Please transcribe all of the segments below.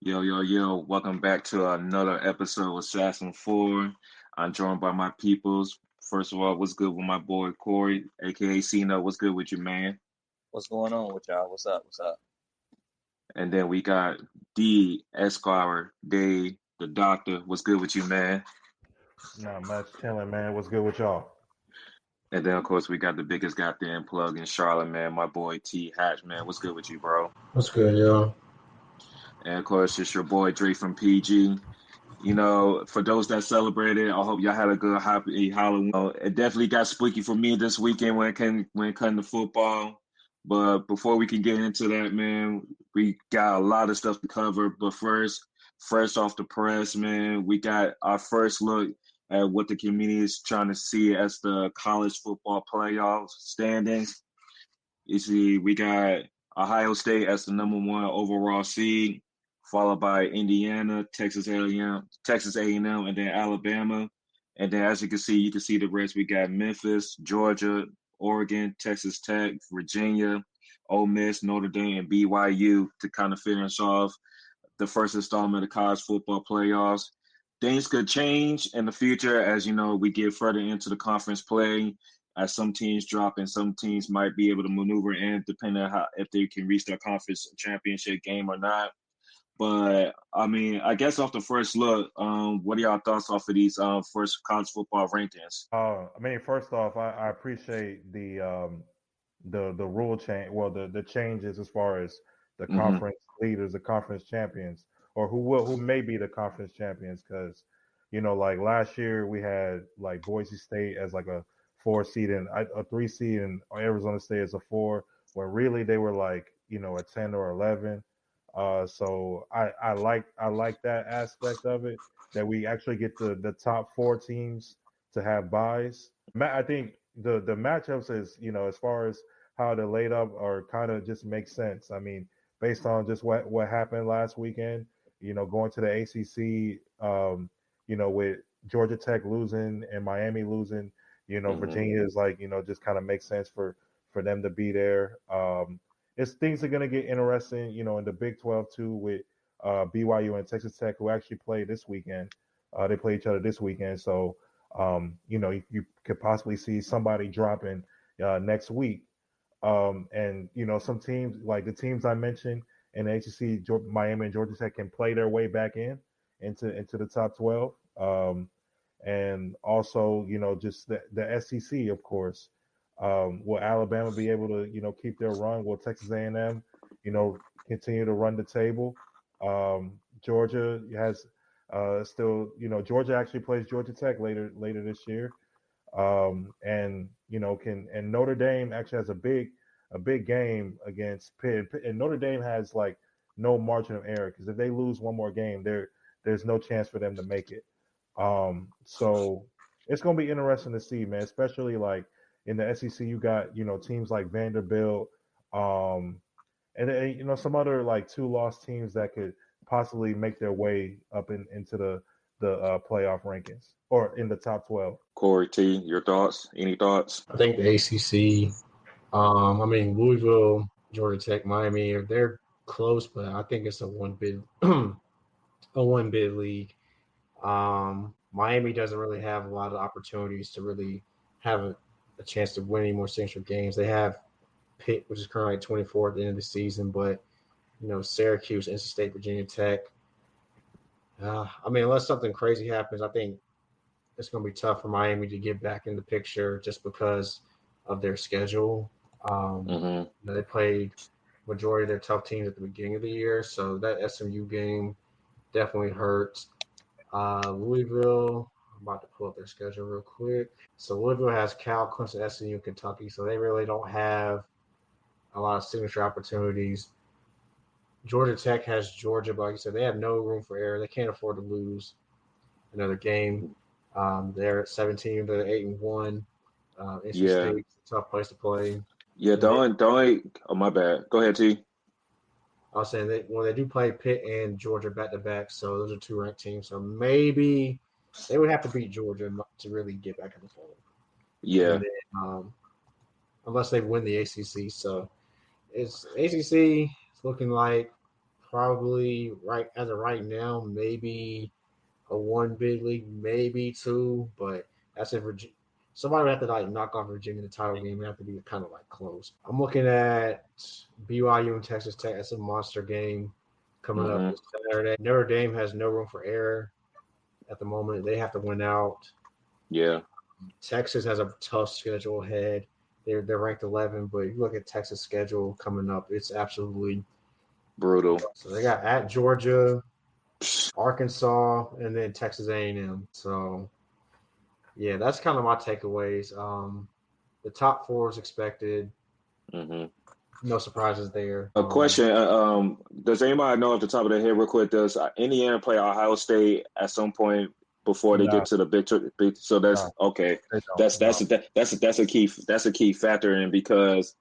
Yo, yo, yo, welcome back to another episode of Assassin 4. I'm joined by my peoples. First of all, what's good with my boy Corey, aka Cino? What's good with you, man? What's going on with y'all? What's up? What's up? And then we got D Esquire, Dave, the doctor. What's good with you, man? Not much chilling, man. What's good with y'all? And then, of course, we got the biggest goddamn plug in Charlotte, man, my boy T Hatch, man. What's good with you, bro? What's good, y'all? And of course, it's your boy Dre from PG. For those that celebrated, I hope y'all had a good happy Halloween. It definitely got spooky for me this weekend when it came to football. But before we can get into that, man, we got a lot of stuff to cover. But first, fresh off the press, man, we got our first look at what the community is trying to see as the college football playoff standings. You see, we got Ohio State as the number one overall seed, followed by Indiana, Texas A&M, and then Alabama. And then, as you can see the rest. We got Memphis, Georgia, Oregon, Texas Tech, Virginia, Ole Miss, Notre Dame, and BYU to kind of finish off the first installment of college football playoffs. Things could change in the future as we get further into the conference play. As some teams drop and some teams might be able to maneuver in, depending on if they can reach their conference championship game or not. But I mean, I guess off the first look, what are y'all thoughts off of these first college football rankings? First off, I appreciate the rule change. Well, the changes as far as the Mm-hmm. conference leaders, the conference champions, or who may be the conference champions. Because like last year we had like Boise State as like a 4 seed and a 3 seed, and Arizona State as a 4, when really they were like a 10 or 11. So I like that aspect of it, that we actually get the top 4 teams to have buys. I think the matchups is as far as how they're laid up are kind of just makes sense. I mean, based on just what happened last weekend, going to the ACC, with Georgia Tech losing and Miami losing, Mm-hmm. Virginia is like just kind of makes sense for them to be there. Things are going to get interesting, in the Big 12 too, with BYU and Texas Tech, who actually play this weekend. They play each other this weekend, so you could possibly see somebody dropping next week. And some teams like the teams I mentioned in the ACC, Miami and Georgia Tech, can play their way back into the top 12. And also, just the SEC, of course. Will Alabama be able to, keep their run? Will Texas A&M, continue to run the table? Georgia has still, Georgia actually plays Georgia Tech later this year, and and Notre Dame actually has a big game against Pitt, and Notre Dame has like no margin of error, because if they lose one more game, there's no chance for them to make it. So it's gonna be interesting to see, man, especially like in the SEC, you got teams like Vanderbilt, and some other like 2-loss teams that could possibly make their way up into the playoff rankings or in the top 12. Corey T, your thoughts? Any thoughts? I think the ACC. Louisville, Georgia Tech, Miami, they're close, but I think it's a one bid league. Miami doesn't really have a lot of opportunities to really have a chance to win any more signature games. They have Pitt, which is currently at 24 at the end of the season, but Syracuse, NC State, Virginia Tech. Unless something crazy happens, I think it's going to be tough for Miami to get back in the picture just because of their schedule. They played majority of their tough teams at the beginning of the year, so that SMU game definitely hurts. Louisville, I'm about to pull up their schedule real quick. So Louisville has Cal, Clemson, SMU, Kentucky, so they really don't have a lot of signature opportunities. Georgia Tech has Georgia, but like you said, they have no room for error. They can't afford to lose another game. They're at 17, they're 8-1. NC State's a tough place to play. Yeah, don't. Oh, my bad. Go ahead, T. I was saying they do play Pitt and Georgia back to back, so those are 2 ranked teams. So maybe they would have to beat Georgia to really get back in the fold. Yeah. Then, unless they win the ACC. So it's ACC. It's looking like probably as of right now, maybe a one big league, maybe two, but that's if somebody would have to like knock off Virginia in the title game. It have to be kind of like close. I'm looking at BYU and Texas Tech. That's a monster game coming up this Saturday. Notre Dame has no room for error at the moment. They have to win out. Yeah. Texas has a tough schedule ahead. They're ranked 11, but if you look at Texas' schedule coming up, it's absolutely brutal. So they got at Georgia, Arkansas, and then Texas A&M. So, yeah, that's kind of my takeaways. The top four is expected. Mm-hmm. No surprises there. A question: does anybody know off the top of their head, real quick? Does Indiana play Ohio State at some point before they get to the big? So that's okay. That's a key factor in because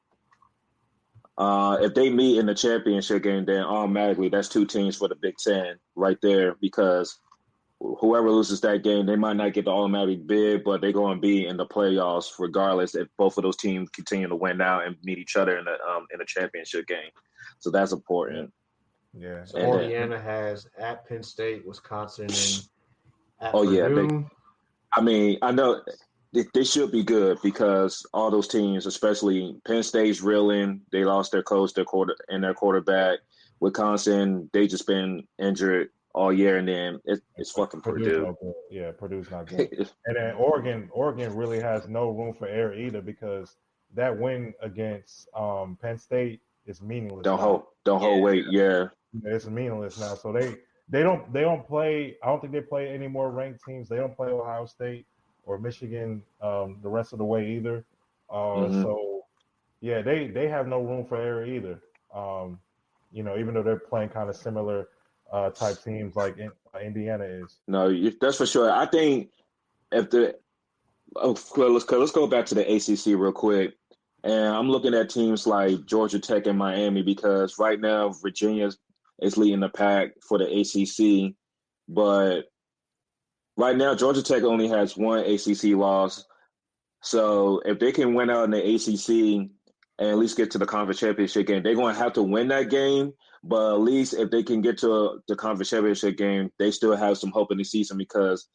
if they meet in the championship game, then automatically that's two teams for the Big Ten right there because whoever loses that game, they might not get the automatic bid, but they're going to be in the playoffs regardless if both of those teams continue to win out and meet each other in the championship game. So that's important. Yeah. So Indiana has at Penn State, Wisconsin, and at Purdue. Yeah. I mean, I know they should be good because all those teams, especially Penn State's reeling. They lost their coach, their quarterback. Wisconsin, they just been injured all year, and then it's fucking Purdue. No good. Yeah, Purdue's not good. And then Oregon really has no room for error either because that win against Penn State is meaningless. Don't hold weight. Yeah, it's meaningless now. So they don't play. I don't think they play any more ranked teams. They don't play Ohio State or Michigan the rest of the way either. So yeah, they have no room for error either. Even though they're playing kind of similar type teams like Indiana is. No, that's for sure. I think let's go back to the ACC real quick. And I'm looking at teams like Georgia Tech and Miami because right now Virginia is leading the pack for the ACC. But right now Georgia Tech only has one ACC loss. So if they can win out in the ACC and at least get to the conference championship game, they're going to have to win that game. But at least if they can get to the conference championship game, they still have some hope in the season because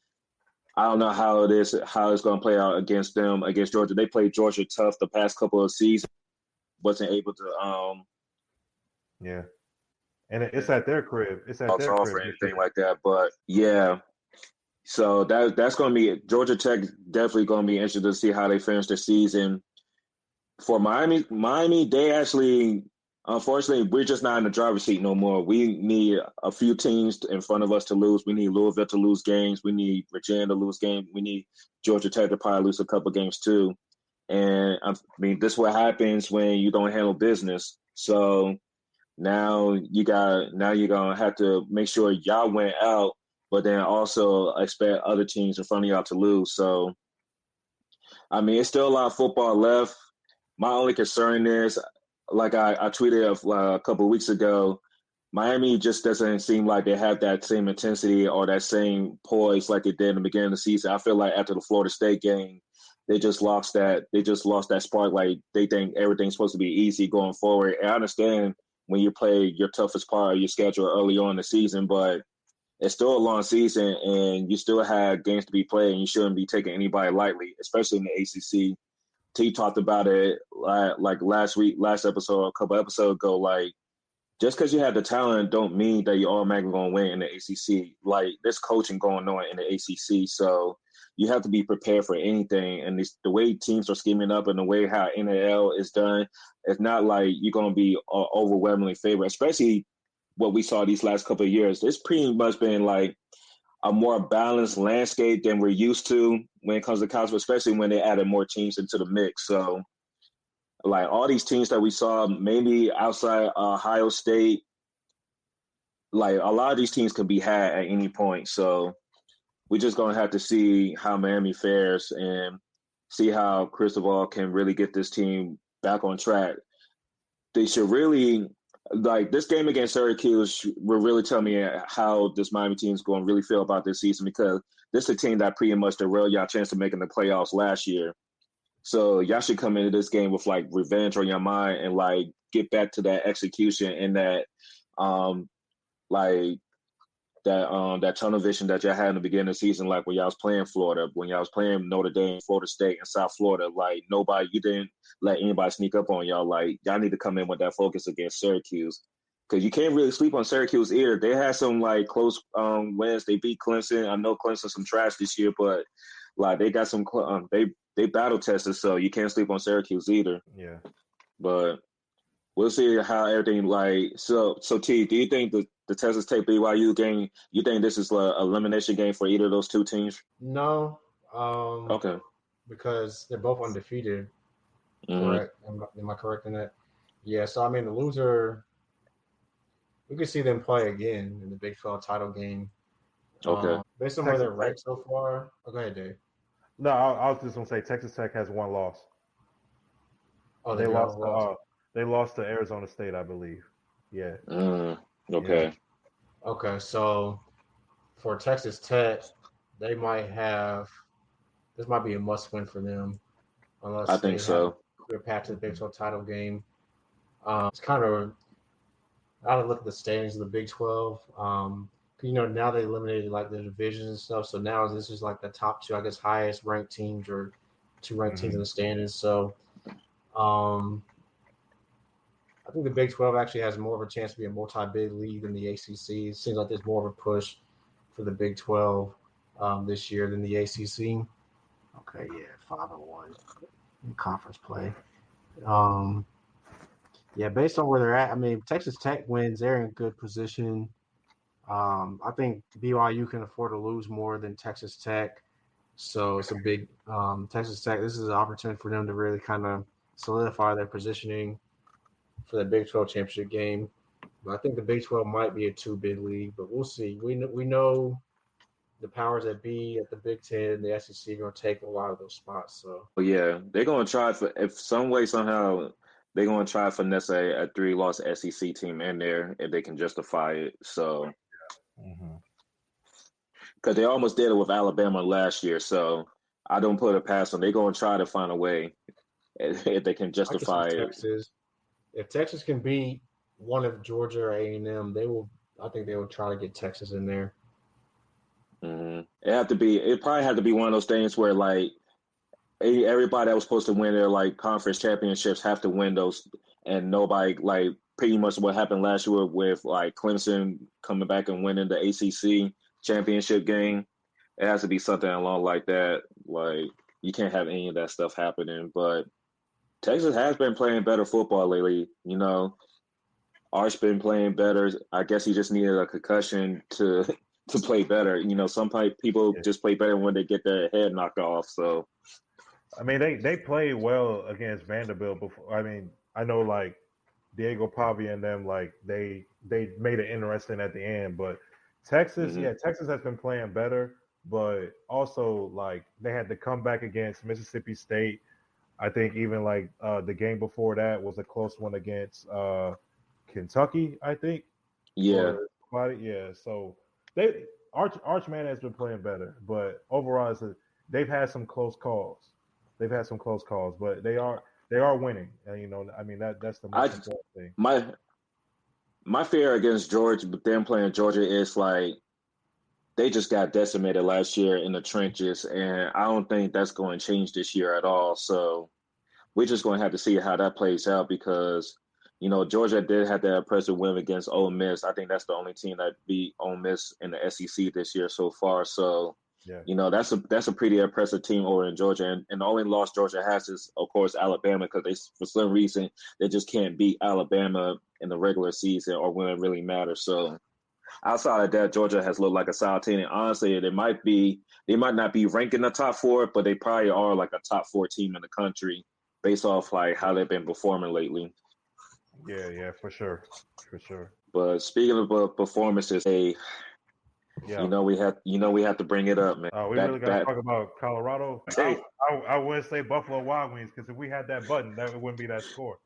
I don't know how it's going to play out against Georgia. They played Georgia tough the past couple of seasons, wasn't able to. Yeah, and it's at their crib. It's at their crib or anything like that. But yeah, so that's going to be Georgia Tech. Definitely going to be interested to see how they finish the season. For Miami, they actually. Unfortunately, we're just not in the driver's seat no more. We need a few teams in front of us to lose. We need Louisville to lose games. We need Virginia to lose games. We need Georgia Tech to probably lose a couple games too. And I mean, this is what happens when you don't handle business. So now you're gonna have to make sure y'all went out, but then also expect other teams in front of y'all to lose. So I mean, it's still a lot of football left. My only concern is, like I tweeted a couple of weeks ago, Miami just doesn't seem like they have that same intensity or that same poise like they did in the beginning of the season. I feel like after the Florida State game, they just lost that spark. Like they think everything's supposed to be easy going forward. And I understand when you play your toughest part of your schedule early on in the season, but it's still a long season and you still have games to be played and you shouldn't be taking anybody lightly, especially in the ACC. T talked about it like last episode, a couple episodes ago. Like, just because you have the talent don't mean that you're automatically going to win in the ACC. Like, there's coaching going on in the ACC, so you have to be prepared for anything. And the way teams are scheming up and the way how NAL is done, it's not like you're going to be overwhelmingly favored, especially what we saw these last couple of years. It's pretty much been like a more balanced landscape than we're used to when it comes to college, especially when they added more teams into the mix. So, like all these teams that we saw, maybe outside Ohio State, like a lot of these teams can be had at any point. So we're just going to have to see how Miami fares and see how Cristobal can really get this team back on track. They should really – like this game against Syracuse will really tell me how this Miami team is going to really feel about this season because this is a team that pretty much derailed y'all chance of making the playoffs last year. So y'all should come into this game with like revenge on your mind and like get back to that execution and that like that tunnel vision that y'all had in the beginning of the season, like when y'all was playing Florida, when y'all was playing Notre Dame, Florida State, and South Florida, like you didn't let anybody sneak up on y'all. Like y'all need to come in with that focus against Syracuse, because you can't really sleep on Syracuse either. They had some like close wins. They beat Clemson. I know Clemson some trash this year, but like they got some they battle tested, so you can't sleep on Syracuse either. Yeah, but we'll see how everything like. So T, do you think the Texas Tech BYU game? You think this is an elimination game for either of those two teams? No. Okay. Because they're both undefeated. Mm-hmm. Correct? Am I correct in that? Yeah. So I mean, the loser, we could see them play again in the Big 12 title game. Okay. Based on where they're ranked so far. Oh, go ahead, Dave. No, I was just gonna say Texas Tech has one loss. Oh, they lost. They lost to Arizona State, I believe. Yeah. Okay. Yeah. Okay, so for Texas Tech, they might have. This might be a must-win for them, unless I think so. have a clear path to the Big 12 title game. It's kind of. I would look at the standings of the Big 12. Now they eliminated like the divisions and stuff. So now this is like the top two, I guess, highest ranked teams or two ranked teams in the standings. So I think the Big 12 actually has more of a chance to be a multi-bid league than the ACC. It seems like there's more of a push for the Big 12 this year than the ACC. Okay, yeah, 5-1 in conference play. Yeah, based on where they're at, I mean, Texas Tech wins. They're in good position. I think BYU can afford to lose more than Texas Tech. So it's a big Texas Tech. This is an opportunity for them to really kind of solidify their positioning for the Big 12 championship game. But I think the Big 12 might be a two-bid league, but we'll see. We know the powers that be at the Big 10, the SEC are going to take a lot of those spots. So yeah, they're going to try somehow they're going to try to finesse a 3-loss SEC team in there if they can justify it. So, because they almost did it with Alabama last year, so I don't put it past them. They're going to try to find a way if they can justify it. If Texas can beat one of Georgia or A&M, I think they will try to get Texas in there. It probably had to be one of those things where like everybody that was supposed to win their like conference championships have to win those, and nobody, like pretty much what happened last year with like Clemson coming back and winning the ACC championship game. It has to be something along like that. Like you can't have any of that stuff happening. But Texas has been playing better football lately. Arch been playing better. I guess he just needed a concussion to play better. Some people just play better when they get their head knocked off. So, I mean, they played well against Vanderbilt before. I mean, I know like Diego Pavia and them, like they made it interesting at the end. But Texas, Texas has been playing better. But also like they had to come back against Mississippi State. I think even like the game before that was a close one against Kentucky, I think. Yeah. So Archman has been playing better, but overall they've had some close calls. But they are winning. And I mean that's the most important thing. My fear against them playing Georgia is like they just got decimated last year in the trenches, and I don't think that's going to change this year at all. So we're just going to have to see how that plays out because, Georgia did have that impressive win against Ole Miss. I think that's the only team that beat Ole Miss in the SEC this year so far. So, that's a pretty impressive team over in Georgia. And the only loss Georgia has is, of course, Alabama because for some reason, they just can't beat Alabama in the regular season or when it really matters. So, outside of that, Georgia has looked like a solid team. And honestly, they might not be ranked in the top 4, but they probably are like a top 4 team in the country based off like how they've been performing lately. Yeah, for sure. But speaking of performances, we have to bring it up, man. We really got to talk about Colorado. I wouldn't say Buffalo Wild Wings because if we had that button, that wouldn't be that score.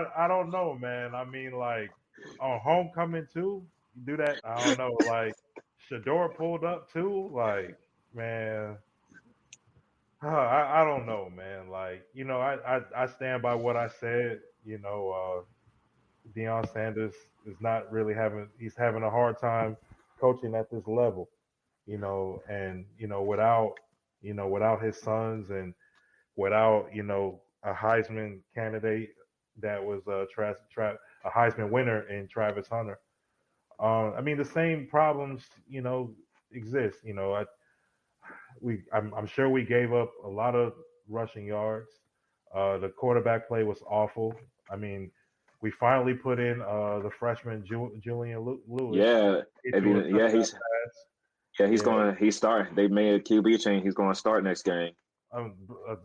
I don't know, man. I mean, like on homecoming too, you do that. I don't know. Like Shador pulled up too. Like, man, I don't know, man. Like, I stand by what I said. Deion Sanders is not really he's having a hard time coaching at this level, and without his sons and without, a Heisman candidate that was a Heisman winner in Travis Hunter. I mean, the same problems, exist. I'm sure we gave up a lot of rushing yards. The quarterback play was awful. I mean, we finally put in the freshman Julian Lewis. Yeah, He I threw a mean, yeah, touchdown pass. he's Yeah, going. He start. They made a QB change. He's going to start next game.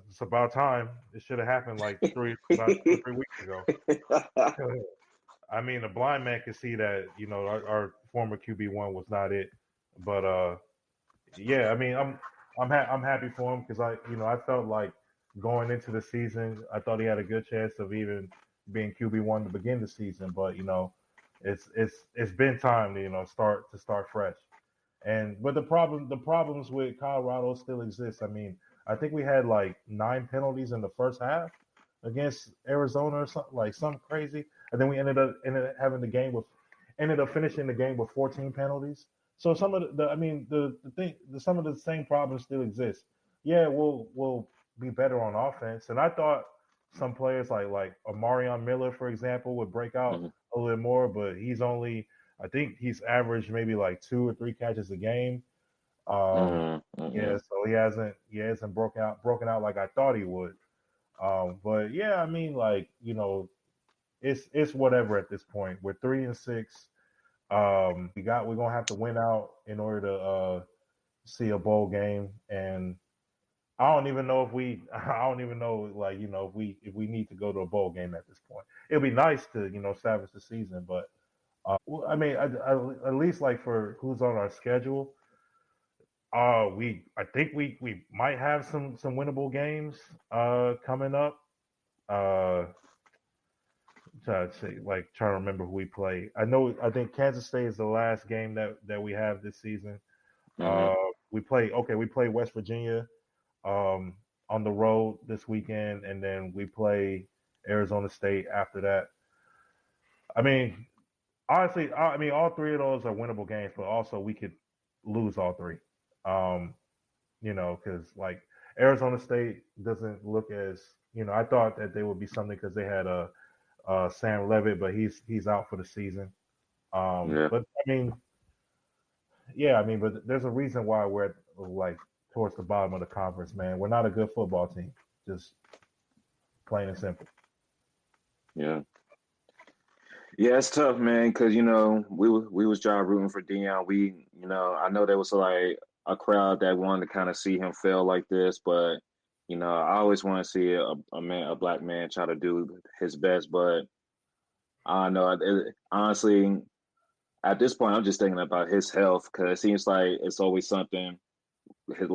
it's about time. It should have happened like about 2 or 3 weeks ago. I mean, a blind man could see that our former QB1 was not it, but yeah, I mean, I'm happy for him because I felt like going into the season, I thought he had a good chance of even being QB1 to begin the season, but it's been time to start fresh. But the problems with Colorado still exist. I mean, I think we had like 9 penalties in the first half against Arizona or something like something crazy, and then we ended up having the game with ended up finishing the game with 14 penalties. So some of I mean the thing some of the same problems still exist. Yeah, we'll be better on offense, and I thought some players like Amarion Miller, for example, would break out Mhm, a little more, but I think he's averaged maybe like 2 or 3 catches a game. mhm, Yeah, mhm. so he hasn't broken out like I thought he would. But yeah, I mean, like it's whatever at this point. We're 3-6. We're gonna have to win out in order to see a bowl game, and I don't even know if we. I don't even know, like if we need to go to a bowl game at this point. It'd be nice to establish the season, but well, I mean, at least like for who's on our schedule, I think we might have some winnable games coming up. Uh, trying to remember who we play. I think Kansas State is the last game that we have this season. Uh, Mhm. we play West Virginia um, on the road this weekend, and then we play Arizona State after that. I mean, honestly, I mean, all three of those are winnable games, but also we could lose all three. Um, because like Arizona State doesn't look as I thought that they would be something because they had Sam Levitt, but he's out for the season. Yeah. But I mean, yeah, I mean, but there's a reason why we're like towards the bottom of the conference, man. We're not a good football team, just plain and simple. Yeah. Yeah, it's tough, man, because we was job rooting for Dion. I know there was like a crowd that wanted to kind of see him fail like this, but I always want to see a black man try to do his best. But I don't know. Honestly, at this point, I'm just thinking about his health because it seems like it's always something. His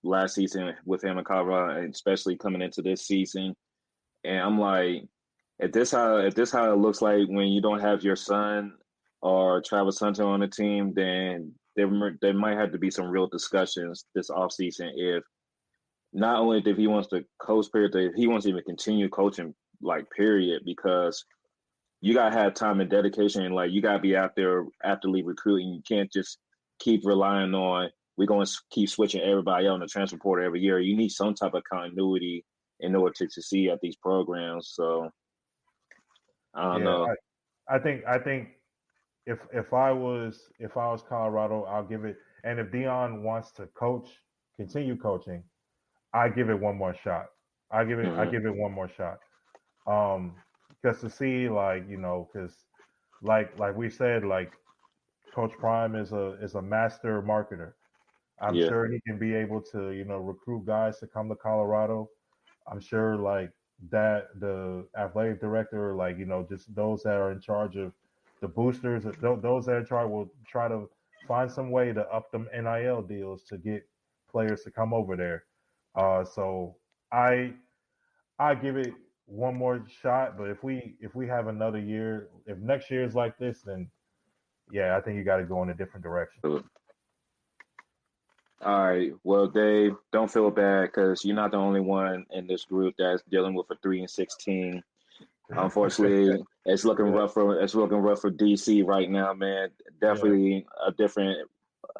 last season with him in Colorado, and especially coming into this season, and I'm like, if this how it looks like when you don't have your son or Travis Hunter on the team, then there might have to be some real discussions this offseason if not only if he wants to coach period, if he wants to even continue coaching like period because you gotta have time and dedication and like you gotta be out there actively recruiting. You can't just keep relying on we're going to keep switching everybody out on the transfer portal every year. You need some type of continuity in order to succeed at these programs. So I don't Yeah, know. I think if I was Colorado, I'll give it. And if Dion wants to continue coaching, I give it one more shot. I Hmm. give it one more shot. Um, because to see because like we said, like Coach Prime is a master marketer. I'm Yeah. sure he can be able to recruit guys to come to Colorado. I'm sure like that the athletic director, like just those that are in charge of the boosters, those that are in charge will try to find some way to up them NIL deals to get players to come over there. So I I give it one more shot, but if we have another year, if next year is like this, then yeah, I think you got to go in a different direction. All right. Well, Dave, don't feel bad because you're not the only one in this group that's dealing with a 3-16. Unfortunately, it's looking Yeah. rough for DC right now, man. Definitely a different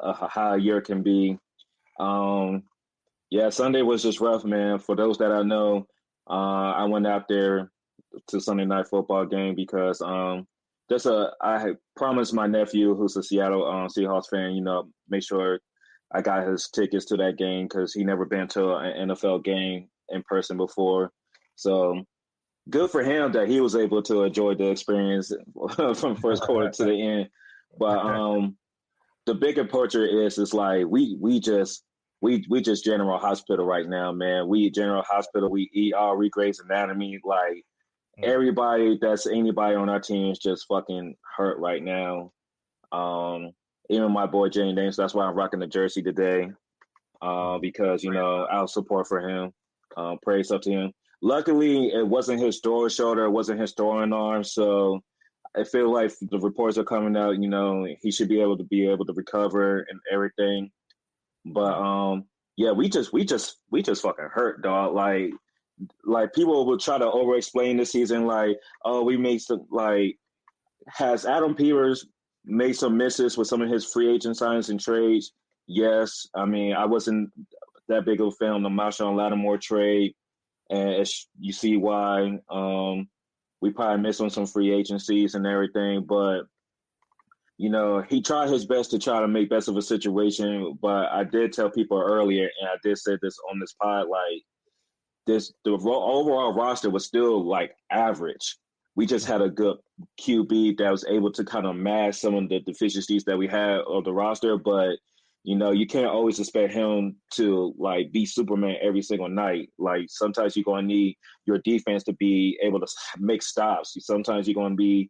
how a year can be. Yeah, Sunday was just rough, man. For those that I know, I went out there to Sunday night football game because I had promised my nephew, who's a Seattle Seahawks fan, make sure I got his tickets to that game because he never been to an NFL game in person before. So good for him that he was able to enjoy the experience from first quarter to the end. But the bigger picture is like we just General Hospital right now, man. We General Hospital. We eat all Grey's Anatomy. Like everybody that's anybody on our team is just fucking hurt right now. Even my boy Jane Dames. That's why I'm rocking the jersey today. Because our support for him. Praise up to him. Luckily, it wasn't his throwing shoulder. It wasn't his throwing arm. So I feel like the reports are coming out. He should be able to recover and everything. But yeah, we just fucking hurt, dog. Like people will try to over explain this season, like, oh, we made some, like, has Adam Peters made some misses with some of his free agent signings and trades? Yes. I mean, I wasn't that big of a fan of the Marshawn Lattimore trade, and you see why. We probably missed on some free agencies and everything, but he tried his best to try to make best of a situation. But I did tell people earlier, and I did say this on this pod, like the overall roster was still like average. We just had a good QB that was able to kind of mask some of the deficiencies that we had of the roster, but you can't always expect him to like be Superman every single night. Like sometimes you're going to need your defense to be able to make stops. Sometimes you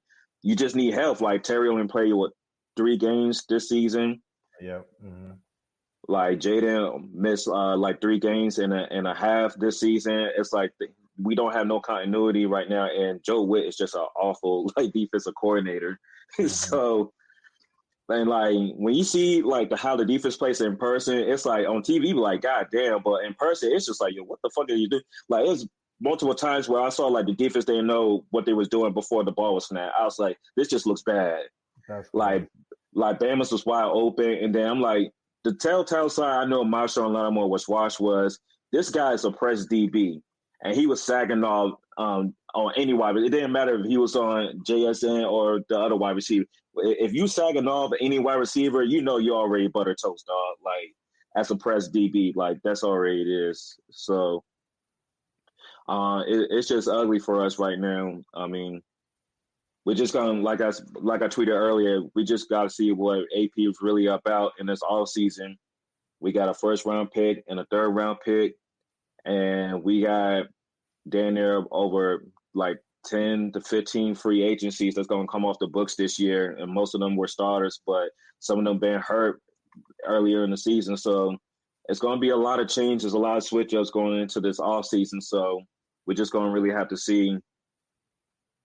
just need help. Like Terry only played 3 games this season. Yeah. Mm-hmm. Like Jaden missed like 3 games and a half this season. It's like we don't have no continuity right now, and Joe Witt is just an awful like defensive coordinator. Mm-hmm. So. And like when you see like how the defense plays in person, it's like on TV, like God damn. But in person, it's just like, yo, what the fuck are you doing? Like it was multiple times where I saw like the defense didn't know what they was doing before the ball was snapped. I was like, this just looks bad. That's like Bama's was wide open, and then I'm like, the telltale sign I know Marshawn Lattimore was washed was this guy is a press DB, and he was sagging off on any wide. It didn't matter if he was on JSN or the other wide receiver. If you sagging off any wide receiver, you already butter toast, dog. Like as a press DB, like that's already it is. So it's just ugly for us right now. I mean, we're just gonna like I tweeted earlier, we just gotta see what AP is really about in this off season. We got a 1st round pick and a 3rd round pick, and we got down there over like 10 to 15 free agencies that's going to come off the books this year, and most of them were starters, but some of them been hurt earlier in the season. So it's going to be a lot of changes, a lot of switch-ups going into this off season. So we're just going to really have to see.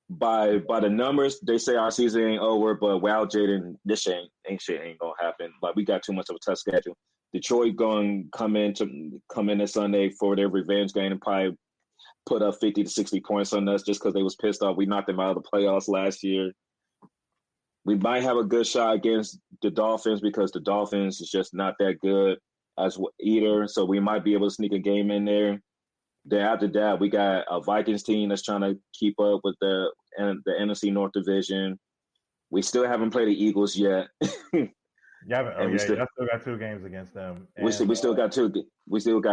By the numbers, they say our season ain't over, but wow, Jaden, this shit ain't going to happen. Like we got too much of a tough schedule. Detroit going to come in this Sunday for their revenge game and probably put up 50 to 60 points on us just because they was pissed off. We knocked them out of the playoffs last year. We might have a good shot against the Dolphins because the Dolphins is just not that good as either. So we might be able to sneak a game in there. Then after that, we got a Vikings team that's trying to keep up with the NFC North Division. We still haven't played the Eagles yet. You still got 2 games against them. And, we still got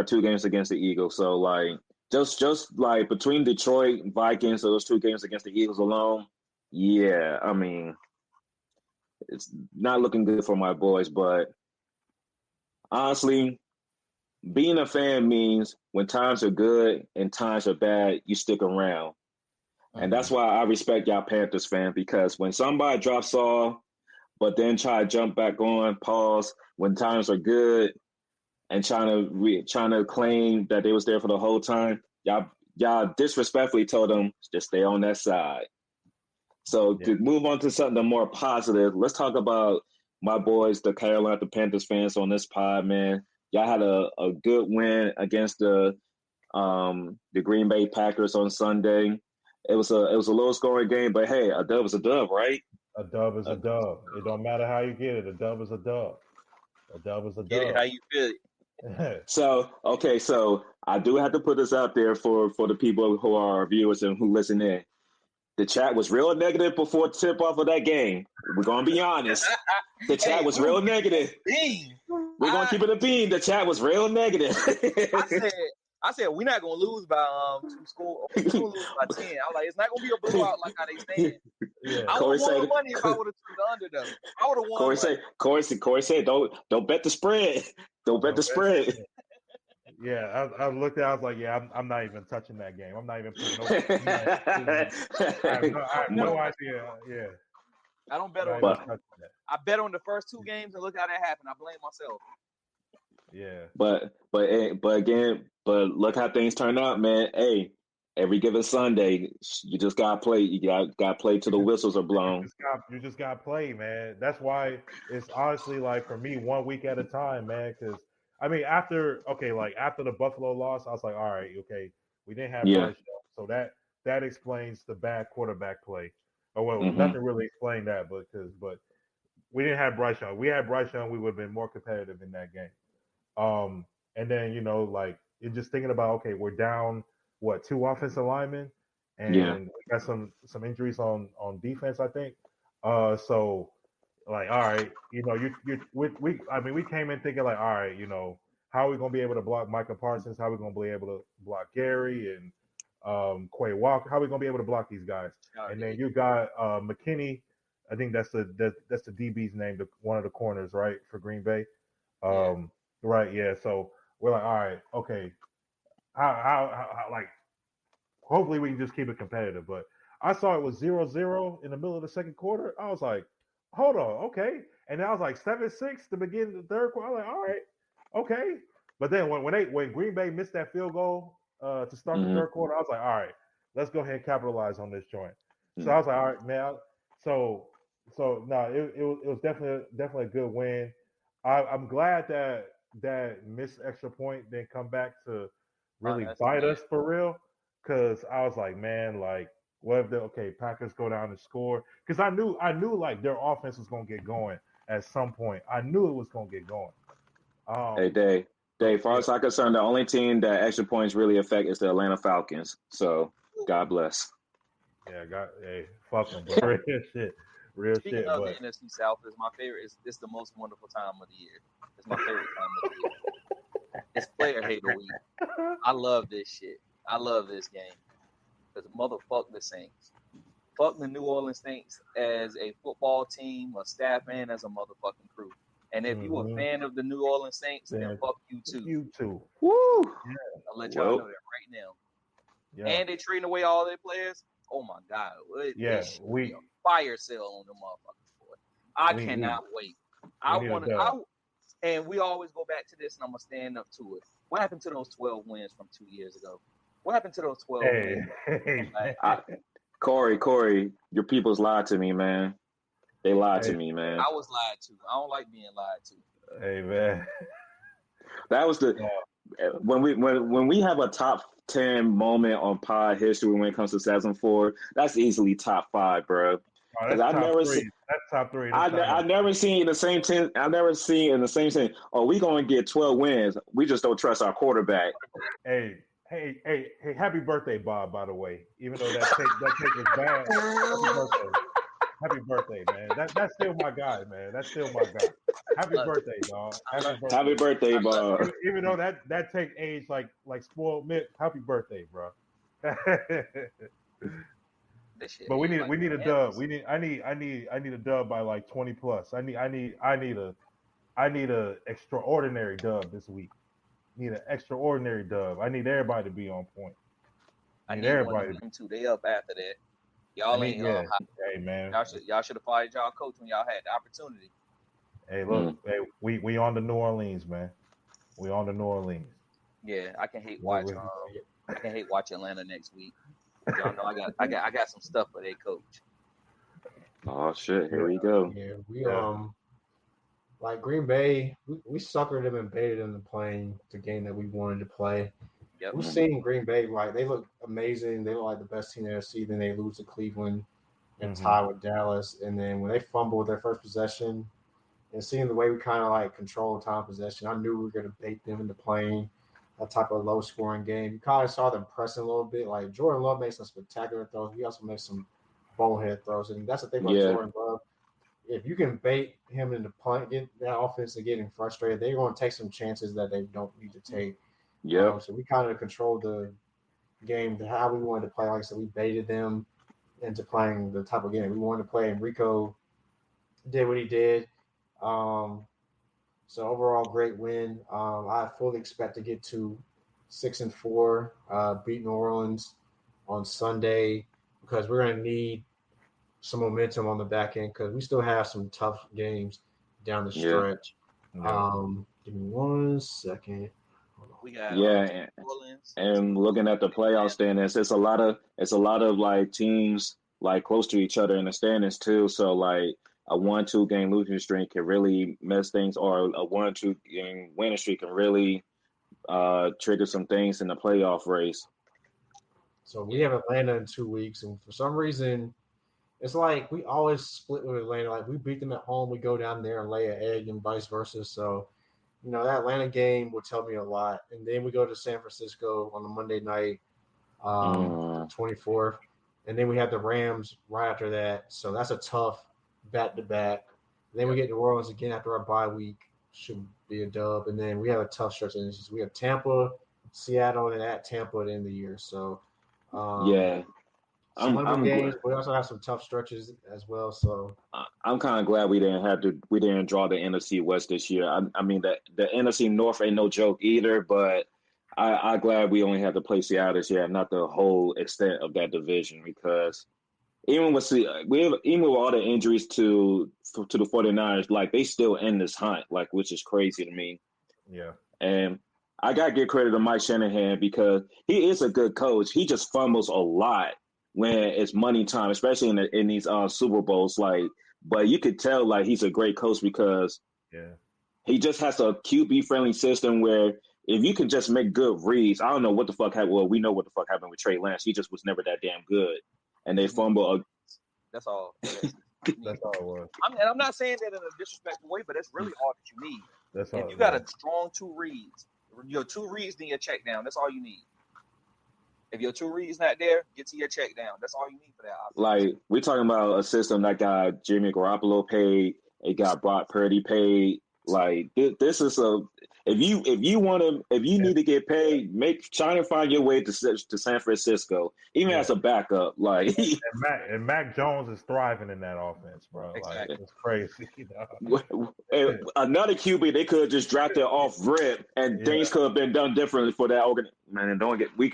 2 games against the Eagles. So like just like between Detroit and Vikings, so those 2 games against the Eagles alone, yeah, I mean, it's not looking good for my boys. But honestly, being a fan means when times are good and times are bad, you stick around. Mm-hmm. And that's why I respect y'all Panthers fan, because when somebody drops off, but then try to jump back on, pause, when times are good, and trying to claim that they was there for the whole time, y'all disrespectfully told them just stay on that side. So to move on to something more positive, let's talk about my boys, the Carolina Panthers fans on this pod, man. y'all had a good win against the Green Bay Packers on Sunday. It was a low scoring game, but hey, a dub is a dub, right? A dub is a dub. It don't matter how you get it. A dub is a dub. A dub is a Get it dub. how you feel it. So I do have to put this out there for the people who are our viewers and who listen in. The chat was real negative before tip off of that game. We're gonna be honest. The chat was real negative. Bean. We're gonna keep it a bean. The chat was real negative. I said we're not gonna lose by 2 scores. We're gonna lose by 10. I was like, it's not gonna be a blowout like how they saying. Yeah. I would have won money if I would have took the under though. I would have won. Corey said, don't bet the spread. Don't bet the spread. Yeah, I looked at it, I was like, yeah, I'm not even touching that game. I'm not even putting I have no idea. Yeah. I don't bet on that. I bet on the first 2 games and look how that happened. I blame myself. Yeah. But look how things turn out, man. Hey, every given Sunday, you just gotta play. You gotta play till the whistles are blown. You just gotta play, man. That's why it's honestly like for me 1 week at a time, man. Because I mean, after the Buffalo loss, I was like, all right, okay, we didn't have Bryce Young, so that explains the bad quarterback play. Or well, nothing really explained that, but we didn't have Bryce Young. We had Bryce Young, we would have been more competitive in that game. And then like you're just thinking about, okay, we're down 2 offensive linemen, and we got some injuries on defense, I think. So like, all right, we came in thinking like, all right, how are we gonna be able to block Micah Parsons? How are we gonna be able to block Gary and Quay Walker? How are we gonna be able to block these guys? And then you got McKinney. I think that's the DB's name, one of the corners, right, for Green Bay. Right, yeah. So we're like, all right, okay. How like hopefully we can just keep it competitive. But I saw it was 0-0 in the middle of the second quarter. I was like, hold on, okay. And then I was like 7-6 to begin the third quarter. I was like, all right, okay. But then when Green Bay missed that field goal to start the third quarter, I was like, all right, let's go ahead and capitalize on this joint. So I was like, all right, man. So no, it was definitely a good win. I'm glad that missed extra point didn't come back to really bite us for real. Because I was like, man, like, what if Packers go down and score? Because I knew like their offense was gonna get going at some point. I knew it was gonna get going. Hey, Dave, as far as I'm concerned, the only team that extra points really affect is the Atlanta Falcons. So God bless. Yeah, fuck them, but real Speaking shit. of But the NFC South, is my favorite. It's the most wonderful time of the year. It's my favorite time of the year. It's player hater week. I love this shit. I love this game because motherfuck the Saints. Fuck the New Orleans Saints as a football team, a staff, and as a motherfucking crew. And if you're a fan of the New Orleans Saints, then fuck you too. You too. Woo! Yeah. I'll let y'all know that right now. Yeah. And they trading away all their players. Oh my God! We a fire sale on the motherfuckers, boy. I cannot wait. And we always go back to this, and I'm gonna stand up to it. What happened to those 12 wins from 2 years ago? What happened to those 12 wins? Corey, your people's lied to me, man. They lied to me, man. I was lied to. I don't like being lied to. Hey, man. That was when we have a top 10 moment on pod history when it comes to 2004. That's easily top 5, bro. That's top three. I never seen in the same 10. I never seen in the same thing. Oh, we gonna get 12 wins. We just don't trust our quarterback. Hey! Happy birthday, Bob. By the way, even though that take was bad, happy birthday, man. That's still my guy, man. That's still my guy. Happy birthday, dog. Happy birthday, Bob. Even though that take age like spoiled milk. Happy birthday, bro. But we need a dub. I need a dub by like 20 plus. I need a extraordinary dub this week. Need an extraordinary dub. I need everybody to be on point. I need everybody to. They up after that. Y'all ain't Hey man, y'all should have fired y'all coach when y'all had the opportunity. Hey, look, we on the New Orleans, man. We on the New Orleans. Yeah, I can hate watch. I can hate watch Atlanta next week. Y'all know I got some stuff for their coach. Oh shit! Here we go. Yeah, we like Green Bay, we suckered them and baited them to playing the game that we wanted to play. Yep. We've seen Green Bay, like they look amazing. They look like the best team in the NFC. Then they lose to Cleveland and tie with Dallas. And then when they fumbled their first possession, and seeing the way we kind of like controlled time possession, I knew we were going to bait them into playing that type of low scoring game. You kind of saw them pressing a little bit. Like Jordan Love made some spectacular throws. He also made some bonehead throws, and that's the thing about Jordan Love. If you can bait him into playing, get that offense to getting frustrated, they're going to take some chances that they don't need to take. Yeah. So we kind of controlled the game to how we wanted to play. Like I said, we baited them into playing the type of game we wanted to play. And Rico did what he did. So overall, great win. I fully expect to get to 6-4, beat New Orleans on Sunday because we're going to need some momentum on the back end because we still have some tough games down the stretch. Give me 1 second. We got and looking at the playoff standings, it's a lot of like teams like close to each other in the standings too. So like a 1-2 game losing streak can really mess things, or a 1-2 game winning streak can really trigger some things in the playoff race. So we have Atlanta in 2 weeks, and for some reason, it's like we always split with Atlanta. Like we beat them at home, we go down there and lay an egg, and vice versa. So, that Atlanta game will tell me a lot. And then we go to San Francisco on the Monday night, 24th, and then we have the Rams right after that. So that's a tough back-to-back. Then we get New Orleans again after our bye week. Should be a dub. And then we have a tough stretch. And we have Tampa, Seattle, and at Tampa at the end of the year. So, some games, but we also have some tough stretches as well. So I'm kind of glad we didn't draw the NFC West this year. I mean, the NFC North ain't no joke either, but I'm glad we only had to play Seattle this year, not the whole extent of that division, because even with all the injuries to the 49ers, like they still in this hunt, like, which is crazy to me. Yeah. And I got to give credit to Mike Shanahan because he is a good coach. He just fumbles a lot when it's money time, especially in these Super Bowls. Like, but you could tell like he's a great coach because he just has a QB friendly system where if you can just make good reads, I don't know what the fuck happened. Well, we know what the fuck happened with Trey Lance. He just was never that damn good, and they fumble. That's all. That's all it was. I'm not saying that in a disrespectful way, but that's really all that you need. That's all. If you got a strong 2 reads, your 2 reads, then your check down. That's all you need. If your 2 reads not there, get to your check down. That's all you need for that offense. Like, we're talking about a system that got Jimmy Garoppolo paid, it got Brock Purdy paid. Like, this is if you need to get paid, try to find your way to San Francisco, even as a backup. Like, and Mac Jones is thriving in that offense, bro. Exactly. Like, it's crazy. Another QB, they could have just drafted off rip, and things could have been done differently for that organization. Man, we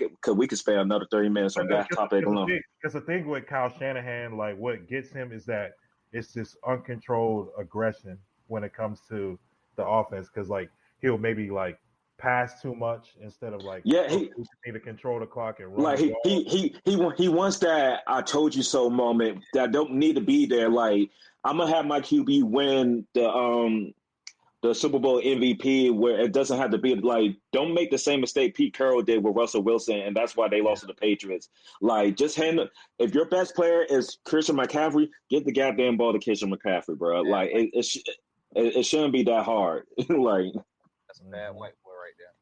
could spend another 30 minutes on that topic alone. Because the thing with Kyle Shanahan, like what gets him is that it's this uncontrolled aggression when it comes to the offense. Because like he'll maybe like pass too much instead of like he need to control the clock and run. Like he wants that "I told you so" moment that don't need to be there. Like, I'm gonna have my QB win the Super Bowl MVP where it doesn't have to be like, don't make the same mistake Pete Carroll did with Russell Wilson, and that's why they lost to the Patriots. Like, just if your best player is Christian McCaffrey, get the goddamn ball to Christian McCaffrey, bro. Like, it shouldn't be that hard. Like, that's a bad white boy right there.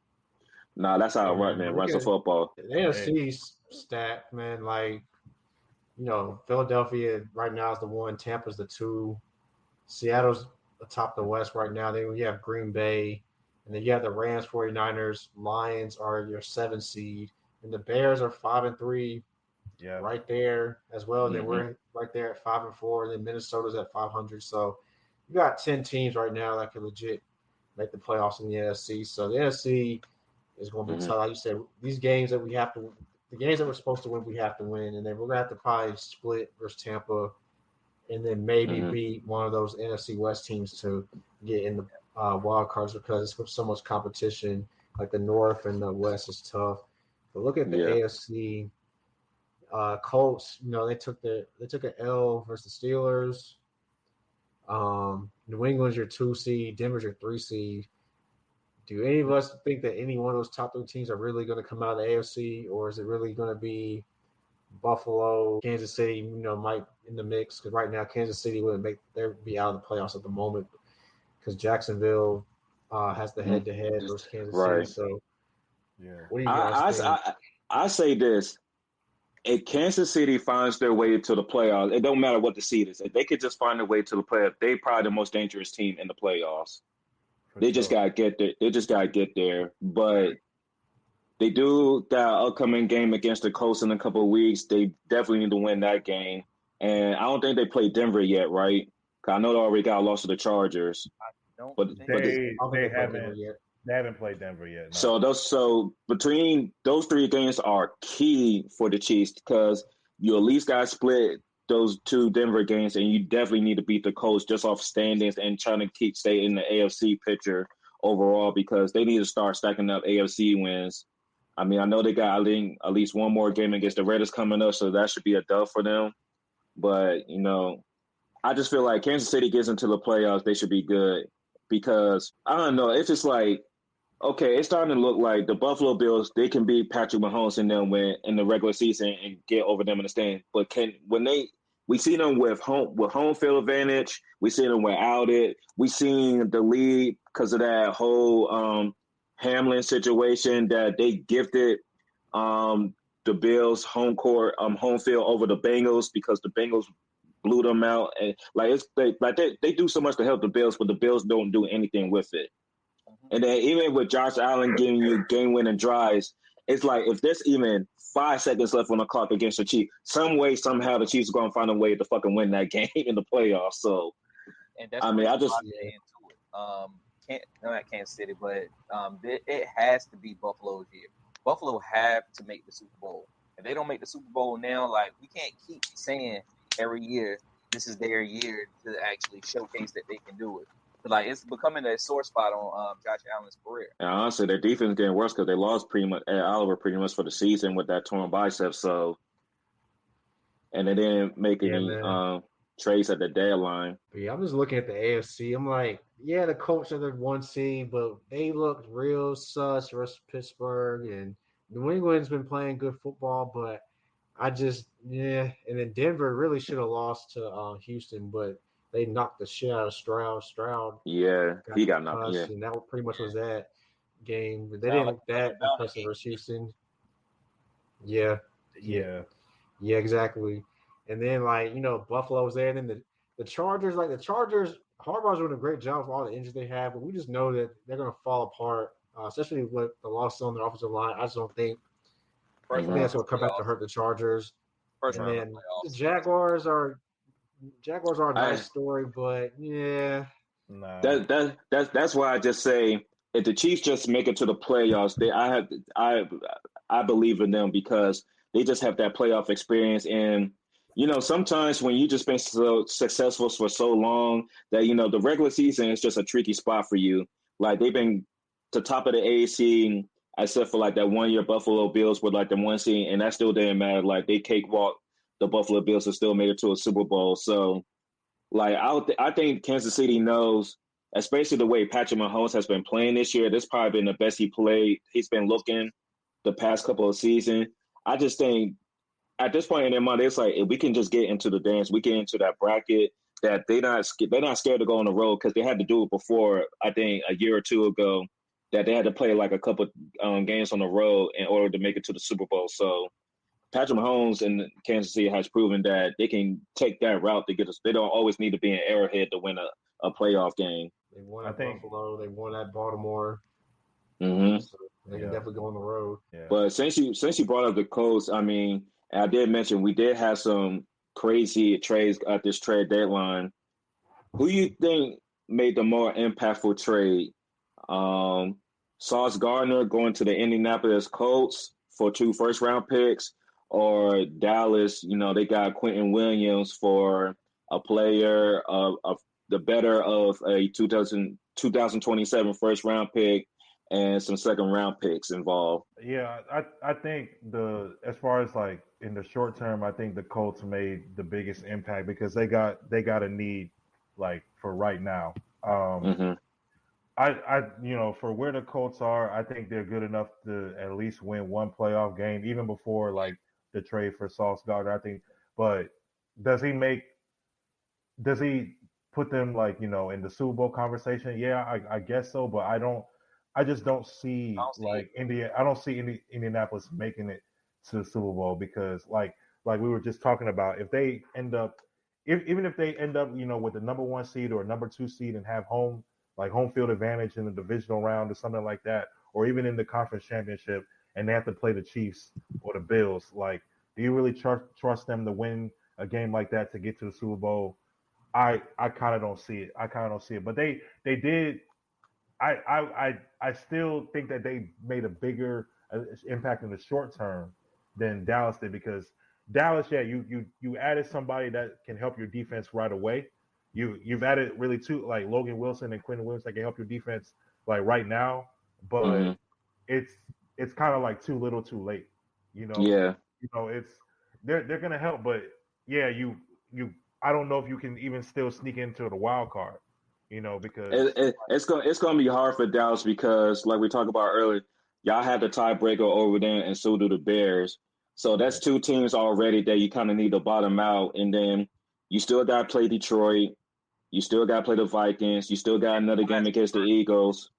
Nah, that's how it runs, man. Runs the football. The NFC stacked, man. Like, Philadelphia right now is the 1, Tampa's the 2, Seattle's atop the West right now. Then you have Green Bay, and then you have the Rams, 49ers, Lions are your 7 seed, and the Bears are 5-3, right there as well. And then we're right there at 5-4, and then Minnesota's at 500. So you got 10 teams right now that can legit make the playoffs in the NFC. So the NFC is going to be tough. Like you said, these games that the games that we're supposed to win, we have to win, and then we're going to have to probably split versus Tampa, and then maybe beat one of those NFC West teams to get in the wild cards because it's so much competition. Like the North and the West is tough. But look at the AFC. Colts, they took an L versus the Steelers. New England's your 2 seed, Denver's your 3 seed. Do any of us think that any one of those top 3 teams are really going to come out of the AFC, or is it really going to be Buffalo, Kansas City? Might in the mix, because right now Kansas City wouldn't be out of the playoffs at the moment because Jacksonville has the head-to-head versus Kansas City. So, yeah, what do you guys think? I say this: if Kansas City finds their way to the playoffs, it don't matter what the seed is. If they could just find their way to the playoffs, they're probably the most dangerous team in the playoffs. They just gotta get there. They just gotta get there. But they do that upcoming game against the Colts in a couple of weeks. They definitely need to win that game. And I don't think they played Denver yet, right? 'Cause I know they already got lost to the Chargers. They haven't played Denver yet. No. So between those 3 games are key for the Chiefs because you at least got to split those 2 Denver games, and you definitely need to beat the Colts just off standings and trying to stay in the AFC picture overall because they need to start stacking up AFC wins. I mean, I know they got at least one more game against the Raiders coming up, so that should be a dub for them. But, I just feel like Kansas City gets into the playoffs, they should be good because, I don't know, it's just like, okay, it's starting to look like the Buffalo Bills, they can beat Patrick Mahomes and them in the regular season and get over them in the stand. But we see them with home field advantage, we see them without it. We seen the lead because of that whole Hamlin situation that they gifted the Bills home field over the Bengals because the Bengals blew them out, and they do so much to help the Bills, but the Bills don't do anything with it. And then even with Josh Allen giving you game-winning drives, it's like if there's even 5 seconds left on the clock against the Chiefs, some way, somehow, the Chiefs are going to find a way to fucking win that game in the playoffs. So, and that's not Kansas City, but it has to be Buffalo's year. Buffalo have to make the Super Bowl. If they don't make the Super Bowl now, we can't keep saying every year this is their year to actually showcase that they can do it. But it's becoming a sore spot on Josh Allen's career. And honestly, their defense is getting worse because they lost Oliver pretty much for the season with that torn bicep. So, and they didn't make any trades at the deadline. Yeah, I'm just looking at the AFC. I'm like, yeah, the Colts are the 1 seed, but they looked real sus versus Pittsburgh, and New England's been playing good football, but and then Denver really should have lost to Houston, but they knocked the shit out of Stroud. Yeah, he got knocked. Yeah, and that pretty much was that game. But they didn't look that impressive versus Houston. Yeah, exactly. And then Buffalo was there, and then the Chargers, Harbaugh's doing a great job for all the injuries they have, but we just know that they're going to fall apart, especially with the loss on their offensive line. I just don't think. I think that's going to come back to hurt the Chargers. And then the Jaguars are a nice story, but yeah. No. That's why I just say if the Chiefs just make it to the playoffs, I believe in them because they just have that playoff experience. And sometimes when you just been so successful for so long that the regular season is just a tricky spot for you. Like they've been to top of the AAC, except for that 1 year Buffalo Bills were the 1 seed, and that still didn't matter. They cakewalked the Buffalo Bills and still made it to a Super Bowl. So, I think Kansas City knows, especially the way Patrick Mahomes has been playing this year. This probably been the best he played. He's been looking the past couple of seasons. I just think at this point in their mind, it's like if we can just get into the dance, we get into that bracket that they're not scared to go on the road because they had to do it before. I think a year or two ago that they had to play a couple games on the road in order to make it to the Super Bowl. So Patrick Mahomes and Kansas City has proven that they can take that route to get us. They don't always need to be an Arrowhead to win a playoff game. They won at Buffalo. They won at Baltimore. Mm-hmm. So they can definitely go on the road. Yeah. But since you brought up the Colts, I mean, I did mention we did have some crazy trades at this trade deadline. Who do you think made the more impactful trade? Sauce Gardner going to the Indianapolis Colts for 2 first-round picks, or Dallas, they got Quentin Williams for a player of the better of a 2027 first-round pick and some second-round picks involved. Yeah, I think as far as in the short term, I think the Colts made the biggest impact because they got a need like for right now. Mm-hmm. For where the Colts are, I think they're good enough to at least win one playoff game, even before like the trade for Sauce Gardner. I think, but does he make? Does he put them like in the Super Bowl conversation? Yeah, I guess so, but I don't. I just don't I see don't see it. like India. I don't see Indianapolis making it to the Super Bowl because like we were just talking about, if they end up, even if they end up with the number one seed or number two seed and have home field advantage in the divisional round or something like that, or even in the conference championship, and they have to play the Chiefs or the Bills, like, do you really trust them to win a game like that to get to the Super Bowl? I kind of don't see it. But they did. I still think that they made a bigger impact in the short term than Dallas did, because Dallas, yeah, you added somebody that can help your defense right away. You've added really two, like Logan Wilson and Quentin Williams, that can help your defense like right now, but Mm-hmm. it's kind of like too little, too late. Yeah. It's they're gonna help, but yeah, you I don't know if you can even still sneak into the wild card, because It's gonna be hard for Dallas because, like we talked about earlier, y'all have the tiebreaker over there, and so do the Bears. So that's two teams already that you kind of need to bottom out, and then you still got to play Detroit. You still got to play the Vikings. You still got another game against the Eagles.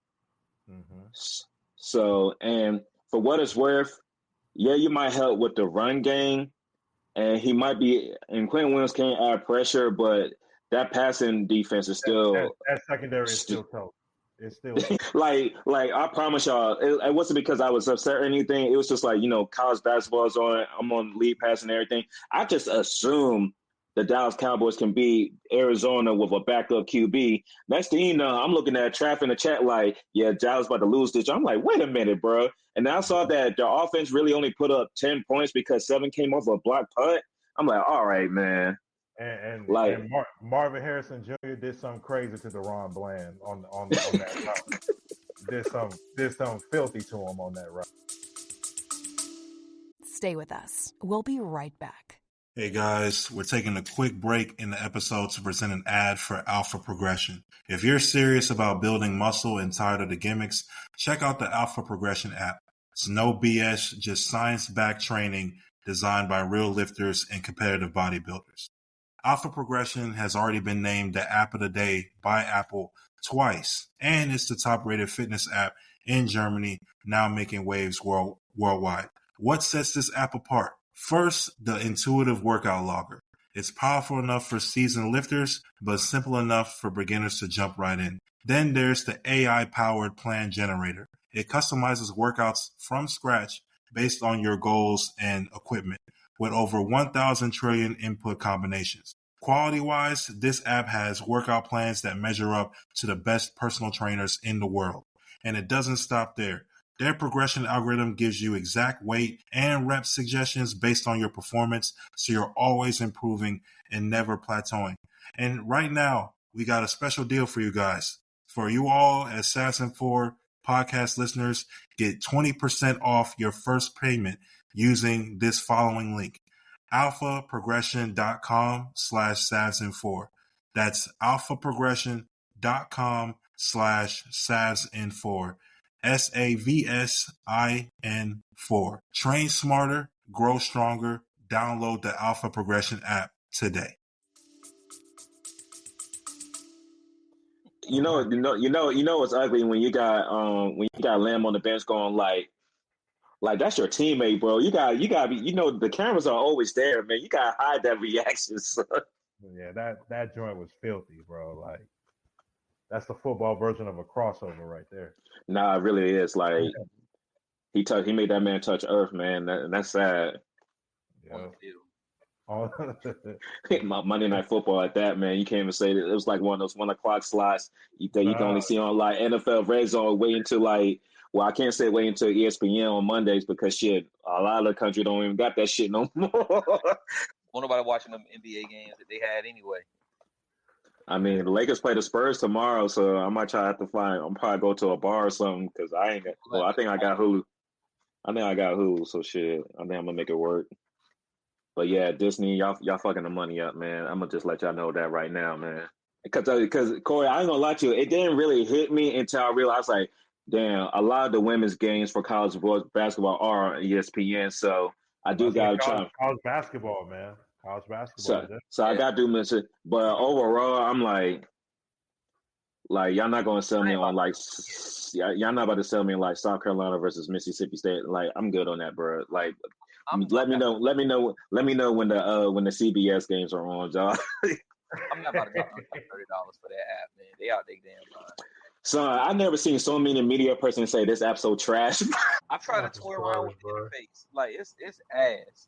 mm-hmm. So, and for what it's worth, yeah, you might help with the run game, and he might be. And Quentin Williams can't add pressure, but that passing defense is still that secondary is still tough. It's still like I promise y'all, it wasn't because I was upset or anything. It was just like, college basketball is on. I'm on lead pass and everything. I just assume the Dallas Cowboys can beat Arizona with a backup QB. Next thing you know, I'm looking at traffic in the chat like, yeah, Dallas about to lose this. I'm like, wait a minute, bro. And then I saw that the offense really only put up 10 points because 7 came off a block punt. I'm like, all right, man. And Like, and Marvin Harrison Jr. did something crazy to Deron Bland on that route. Did something filthy to him on that route. Stay with us. We'll be right back. Hey guys, we're taking a quick break in the episode to present an ad for Alpha Progression. If you're serious about building muscle and tired of the gimmicks, check out the Alpha Progression app. It's no BS, just science-backed training designed by real lifters and competitive bodybuilders. Alpha Progression has already been named the App of the Day by Apple twice, and it's the top-rated fitness app in Germany, now making waves worldwide. What sets this app apart? First, the intuitive workout logger. It's powerful enough for seasoned lifters, but simple enough for beginners to jump right in. Then there's the AI-powered plan generator. It customizes workouts from scratch based on your goals and equipment, with over 1,000 trillion input combinations. Quality-wise, this app has workout plans that measure up to the best personal trainers in the world. And it doesn't stop there. Their progression algorithm gives you exact weight and rep suggestions based on your performance, so you're always improving and never plateauing. And right now, we got a special deal for you guys. For you all as Assassin4 podcast listeners, get 20% off your first payment using this following link: alphaprogression.com/savsin4. That's alphaprogression.com/savsin4. SAVSIN4. Train smarter, grow stronger. Download the Alpha Progression app today. You know what's ugly when you got Lamb on the bench going like that's your teammate, bro. You gotta be, the cameras are always there, man. You gotta hide that reaction, son. Yeah, that joint was filthy, bro. Like, that's the football version of a crossover right there. Nah, it really is. Like, he made that man touch earth, man. That's sad. Yeah. Monday Night Football at that, man. You can't even say that. It was like one of those 1 o'clock slots you can only see on like NFL Red Zone. Wait until I can't say wait until ESPN on Mondays because shit, a lot of the country don't even got that shit no more. Won't nobody watching them NBA games that they had anyway. I mean, the Lakers play the Spurs tomorrow, so I might try to find. I'm probably go to a bar or something because I ain't got. Well, I think I got Hulu. So shit. I think I'm gonna make it work. But yeah, Disney, y'all fucking the money up, man. I'm gonna just let y'all know that right now, man. Because Corey, I ain't gonna lie to you, it didn't really hit me until I realized, like, damn, a lot of the women's games for college basketball are on ESPN. So I do That's like gotta try. college basketball, man. College basketball. So I gotta do mention, but overall, I'm like y'all not gonna sell me on like y'all not about to sell me on like South Carolina versus Mississippi State. Like I'm good on that, bro. Like let me know when the CBS games are on, y'all. I'm not about to drop like $30 for that app, man. They out their damn mind. So I never seen so many media person say this app so trash. I've tried to toy around with the interface. Like it's ass.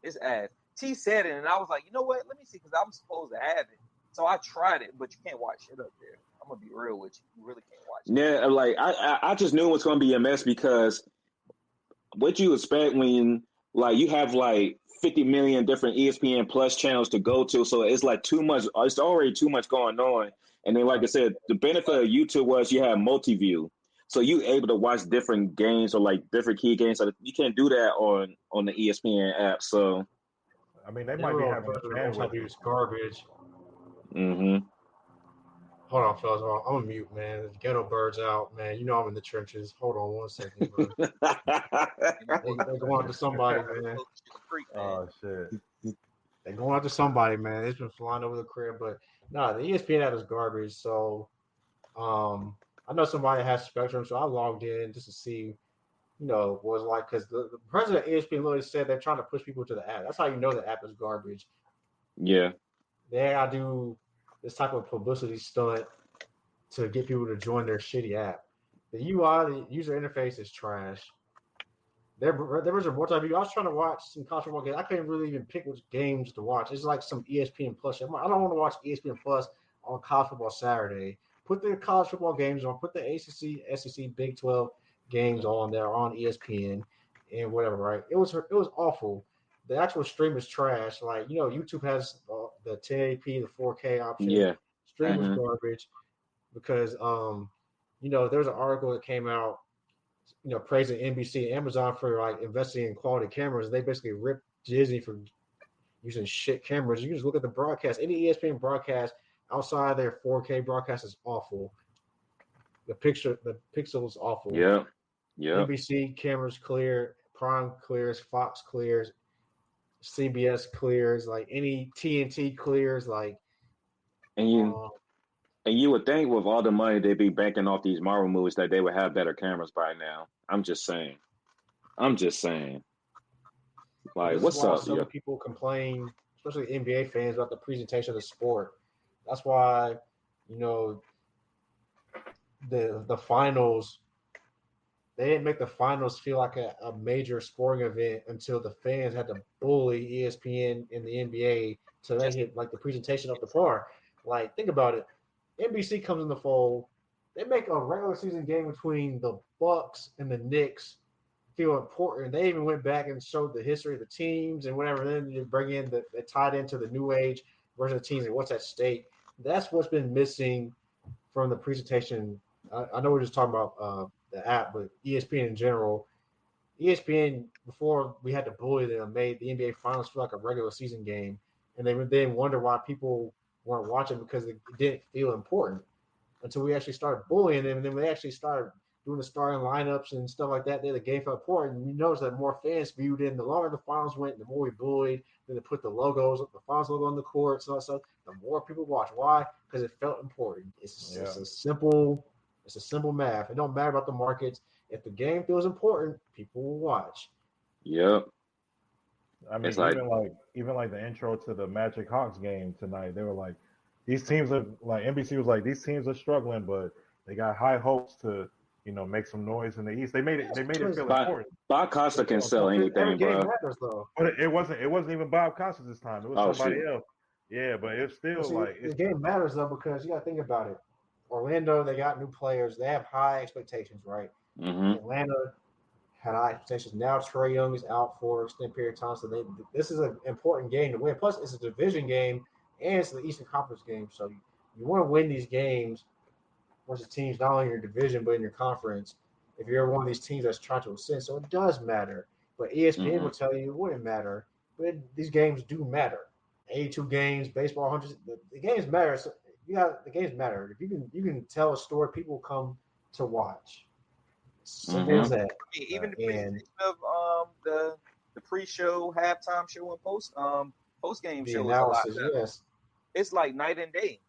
It's ass. T said it, and I was like, you know what? Let me see, because I'm supposed to have it. So I tried it, but you can't watch shit up there. I'm gonna be real with you. You really can't watch it. Yeah, like I just knew it was gonna be a mess because what you expect when like you have like 50 million different ESPN Plus channels to go to, so it's like too much. It's already too much going on. And then, like I said, the benefit of YouTube was you have multi-view, so you able to watch different games or like different key games. So you can't do that on the ESPN app. So, I mean, they might be having use garbage. Mm-hmm. Hold on, fellas. I'm gonna mute, man. The ghetto birds out, man. You know I'm in the trenches. Hold on 1 second, bro. They're going after somebody, man. Oh shit. They're going after somebody, man. It's been flying over the crib, but no, the ESPN app is garbage. So, I know somebody has Spectrum, so I logged in just to see, what it's like, because the president of ESPN literally said they're trying to push people to the app. That's how you know the app is garbage. Yeah. They gotta do this type of publicity stunt to get people to join their shitty app. The UI, the user interface is trash. There was a multi-view. I was trying to watch some college football games. I couldn't really even pick which games to watch. It's like some ESPN Plus. I don't want to watch ESPN Plus on college football Saturday. Put the college football games on. Put the ACC, SEC, Big 12 games on there on ESPN and whatever. Right? It was awful. The actual stream is trash. Like YouTube has the 1080p, the 4K option. Yeah. Stream was garbage because there's an article that came out, praising NBC and Amazon for like investing in quality cameras. They basically ripped Disney for using shit cameras. You can just look at the broadcast. Any ESPN broadcast outside of their 4K broadcast is awful. The pixel is awful. Yeah. NBC cameras clear, Prime clears, Fox clears, CBS clears, like any TNT clears, like. And you would think with all the money they'd be banking off these Marvel movies that they would have better cameras by now. I'm just saying. Like, what's up? Some people complain, especially NBA fans, about the presentation of the sport. That's why, the finals, they didn't make the finals feel like a major sporting event until the fans had to bully ESPN and the NBA to make it like the presentation up to par. Like, think about it. NBC comes in the fold. They make a regular season game between the Bucks and the Knicks feel important. They even went back and showed the history of the teams and whatever. Then you bring in the tied into the new age version of teams and what's at stake. That's what's been missing from the presentation. I know we're just talking about the app, but ESPN in general. ESPN, before we had to bully them, made the NBA Finals feel like a regular season game, and they then wonder why people weren't watching because it didn't feel important until we actually started bullying them, and then we actually started doing the starting lineups and stuff like that. Then the game felt important. And you notice that more fans viewed in. The longer the finals went, the more we bullied. Then they put the finals logo on the court. So the more people watch. Why? Because it felt important. It's a simple math. It don't matter about the markets. If the game feels important, people will watch. Yep. I mean, even like the intro to the Magic Hawks game tonight, they were like, these teams are like NBC was like, these teams are struggling, but they got high hopes to make some noise in the East. They made it feel important. Bob Costa can sell anything, bro. Matters, though. But it wasn't even Bob Costa this time. It was somebody else. Yeah, but it's still the game matters though, because you got to think about it. Orlando, they got new players. They have high expectations, right? Mm-hmm. Atlanta had high expectations. Now Trae Young is out for an extended period of time, so this is an important game to win. Plus, it's a division game and it's the Eastern Conference game, so you want to win these games versus teams not only in your division but in your conference. If you're one of these teams that's trying to ascend, so it does matter. But ESPN will tell you it wouldn't matter. But these games do matter. 82 games, baseball 100. The games matter. So the games matter. If you can tell a story, people come to watch. Simple as that. I mean, even the presentation of the pre-show, halftime show, and post-game the show is a lot analysis, better. yes. It's like night and day.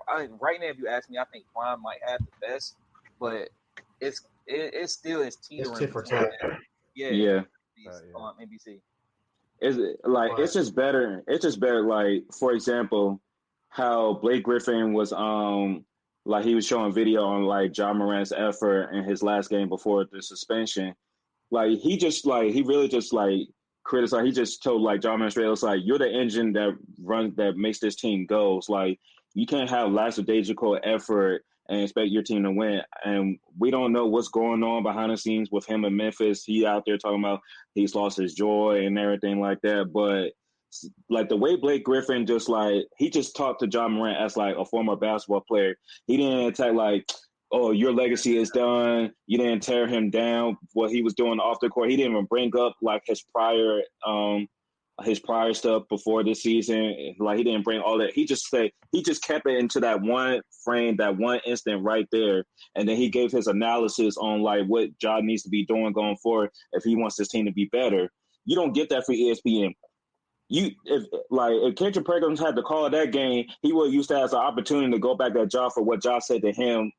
Right now, if you ask me, I think Prime might have the best, but it still is teetering. It's tit for tat. Yeah. On NBC. It's just better. It's just better. Like, for example, how Blake Griffin was like he was showing video on like Ja Morant's effort in his last game before the suspension. Like he really just like criticized. He just told like Ja Morant straight, it's like, you're the engine that makes this team go. It's like you can't have lackadaisical effort and expect your team to win. And we don't know what's going on behind the scenes with him in Memphis. He out there talking about he's lost his joy and everything like that. But like the way Blake Griffin just talked to Ja Morant as like a former basketball player. He didn't attack like, oh, your legacy is done. You didn't tear him down. What he was doing off the court. He didn't even bring up like his prior stuff before this season. Like he didn't bring all that. He just kept it into that one frame, that one instant right there. And then he gave his analysis on like what Ja needs to be doing going forward if he wants his team to be better. You don't get that for ESPN. If Kendrick Perkins had to call that game, he would use that as an opportunity to go back at Ja for what Ja said to him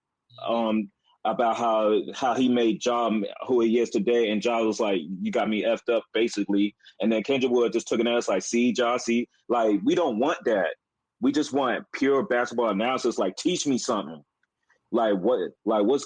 about how he made Ja who he is today, and Ja was like, you got me effed up, basically. And then Kendrick Wood just took it as like, see, Ja, see, like, we don't want that. We just want pure basketball analysis. Like, teach me something. What's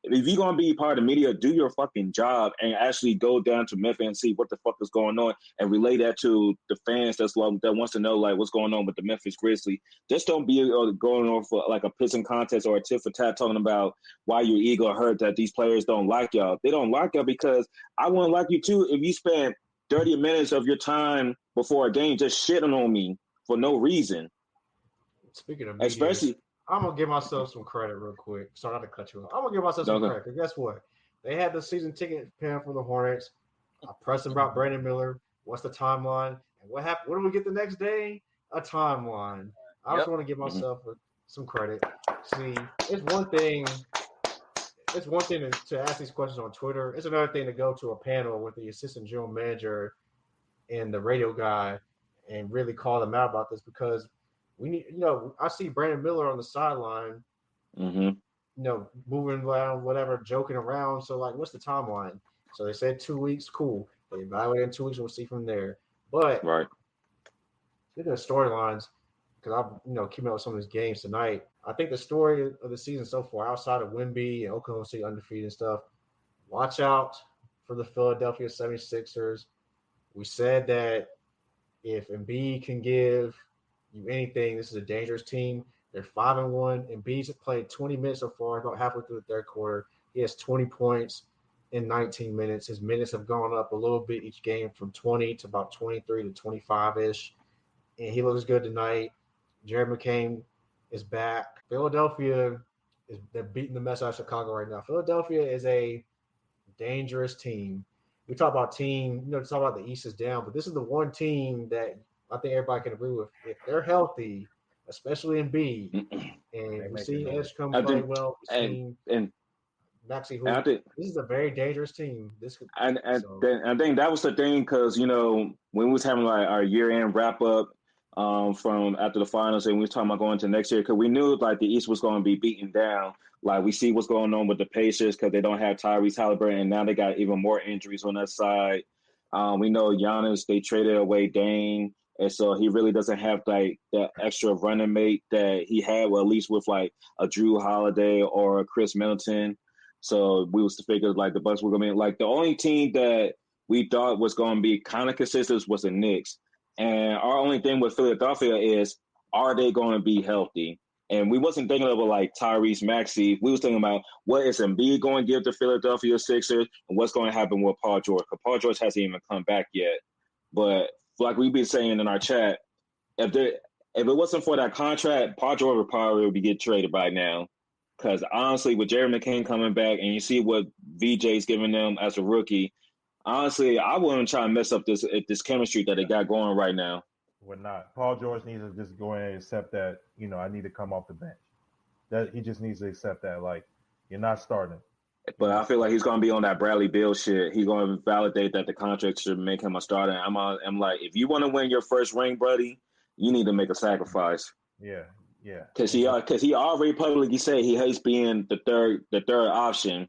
if you're gonna be part of the media, do your fucking job and actually go down to Memphis and see what the fuck is going on and relay that to the fans that wants to know like what's going on with the Memphis Grizzlies. Just don't be going on for like a pissing contest or a tit for tat talking about why your ego hurt that these players don't like y'all. They don't like y'all because I wouldn't like you too if you spent 30 minutes of your time before a game just shitting on me for no reason. Speaking of media, especially. I'm going to give myself some credit real quick. Sorry not to cut you off. I'm going to give myself some credit. Because guess what? They had the season ticket paying for the Hornets. I pressed them about Brandon Miller. What's the timeline? And what happened? What do we get the next day? A timeline. I just want to give myself some credit. See, it's one thing to ask these questions on Twitter. It's another thing to go to a panel with the assistant general manager and the radio guy and really call them out about this because we need, I see Brandon Miller on the sideline, moving around, whatever, joking around. So, like, what's the timeline? So they said 2 weeks, cool. They evaluate in 2 weeks, we'll see from there. But speaking of storylines, because I'm, keeping up with some of these games tonight, I think the story of the season so far, outside of Wemby and Oklahoma City undefeated and stuff, watch out for the Philadelphia 76ers. We said that if Embiid can give you anything, this is a dangerous team. They're 5-1. Embiid's played 20 minutes so far, about halfway through the third quarter. He has 20 points in 19 minutes. His minutes have gone up a little bit each game from 20 to about 23 to 25-ish. And he looks good tonight. Jared McCain is back. Philadelphia they're beating the mess out of Chicago right now. Philadelphia is a dangerous team. We talk about talk about the East is down, but this is the one team that I think everybody can agree with. If they're healthy, especially Embiid, and we see Edge come play well, and Maxey Hoop, this is a very dangerous team. I think that was the thing because when we was having like our year-end wrap-up from after the finals, and we was talking about going to next year because we knew like the East was going to be beaten down. Like we see what's going on with the Pacers because they don't have Tyrese Halliburton, and now they got even more injuries on that side. We know Giannis, they traded away Dame. And so he really doesn't have like the extra running mate that he had, well, at least with like a Drew Holiday or a Chris Middleton. So we was to figure like the Bucks were going to be like the only team that we thought was going to be kind of consistent was the Knicks. And our only thing with Philadelphia is, are they going to be healthy? And we wasn't thinking about like Tyrese Maxey. We was thinking about what is Embiid going to give the Philadelphia Sixers and what's going to happen with Paul George. Because Paul George hasn't even come back yet. But like we've been saying in our chat, if it wasn't for that contract, Paul George would probably be getting traded by now. Because honestly, with Jared McCain coming back and you see what VJ's giving them as a rookie, honestly, I wouldn't try to mess up this chemistry that they got going right now. We're not. Paul George needs to just go in and accept that, I need to come off the bench. That he just needs to accept that, like, you're not starting. But I feel like he's going to be on that Bradley Beal shit. He's going to validate that the contract should make him a starter. I'm like, if you want to win your first ring, buddy, you need to make a sacrifice. Yeah. Because he already publicly said he hates being the third option.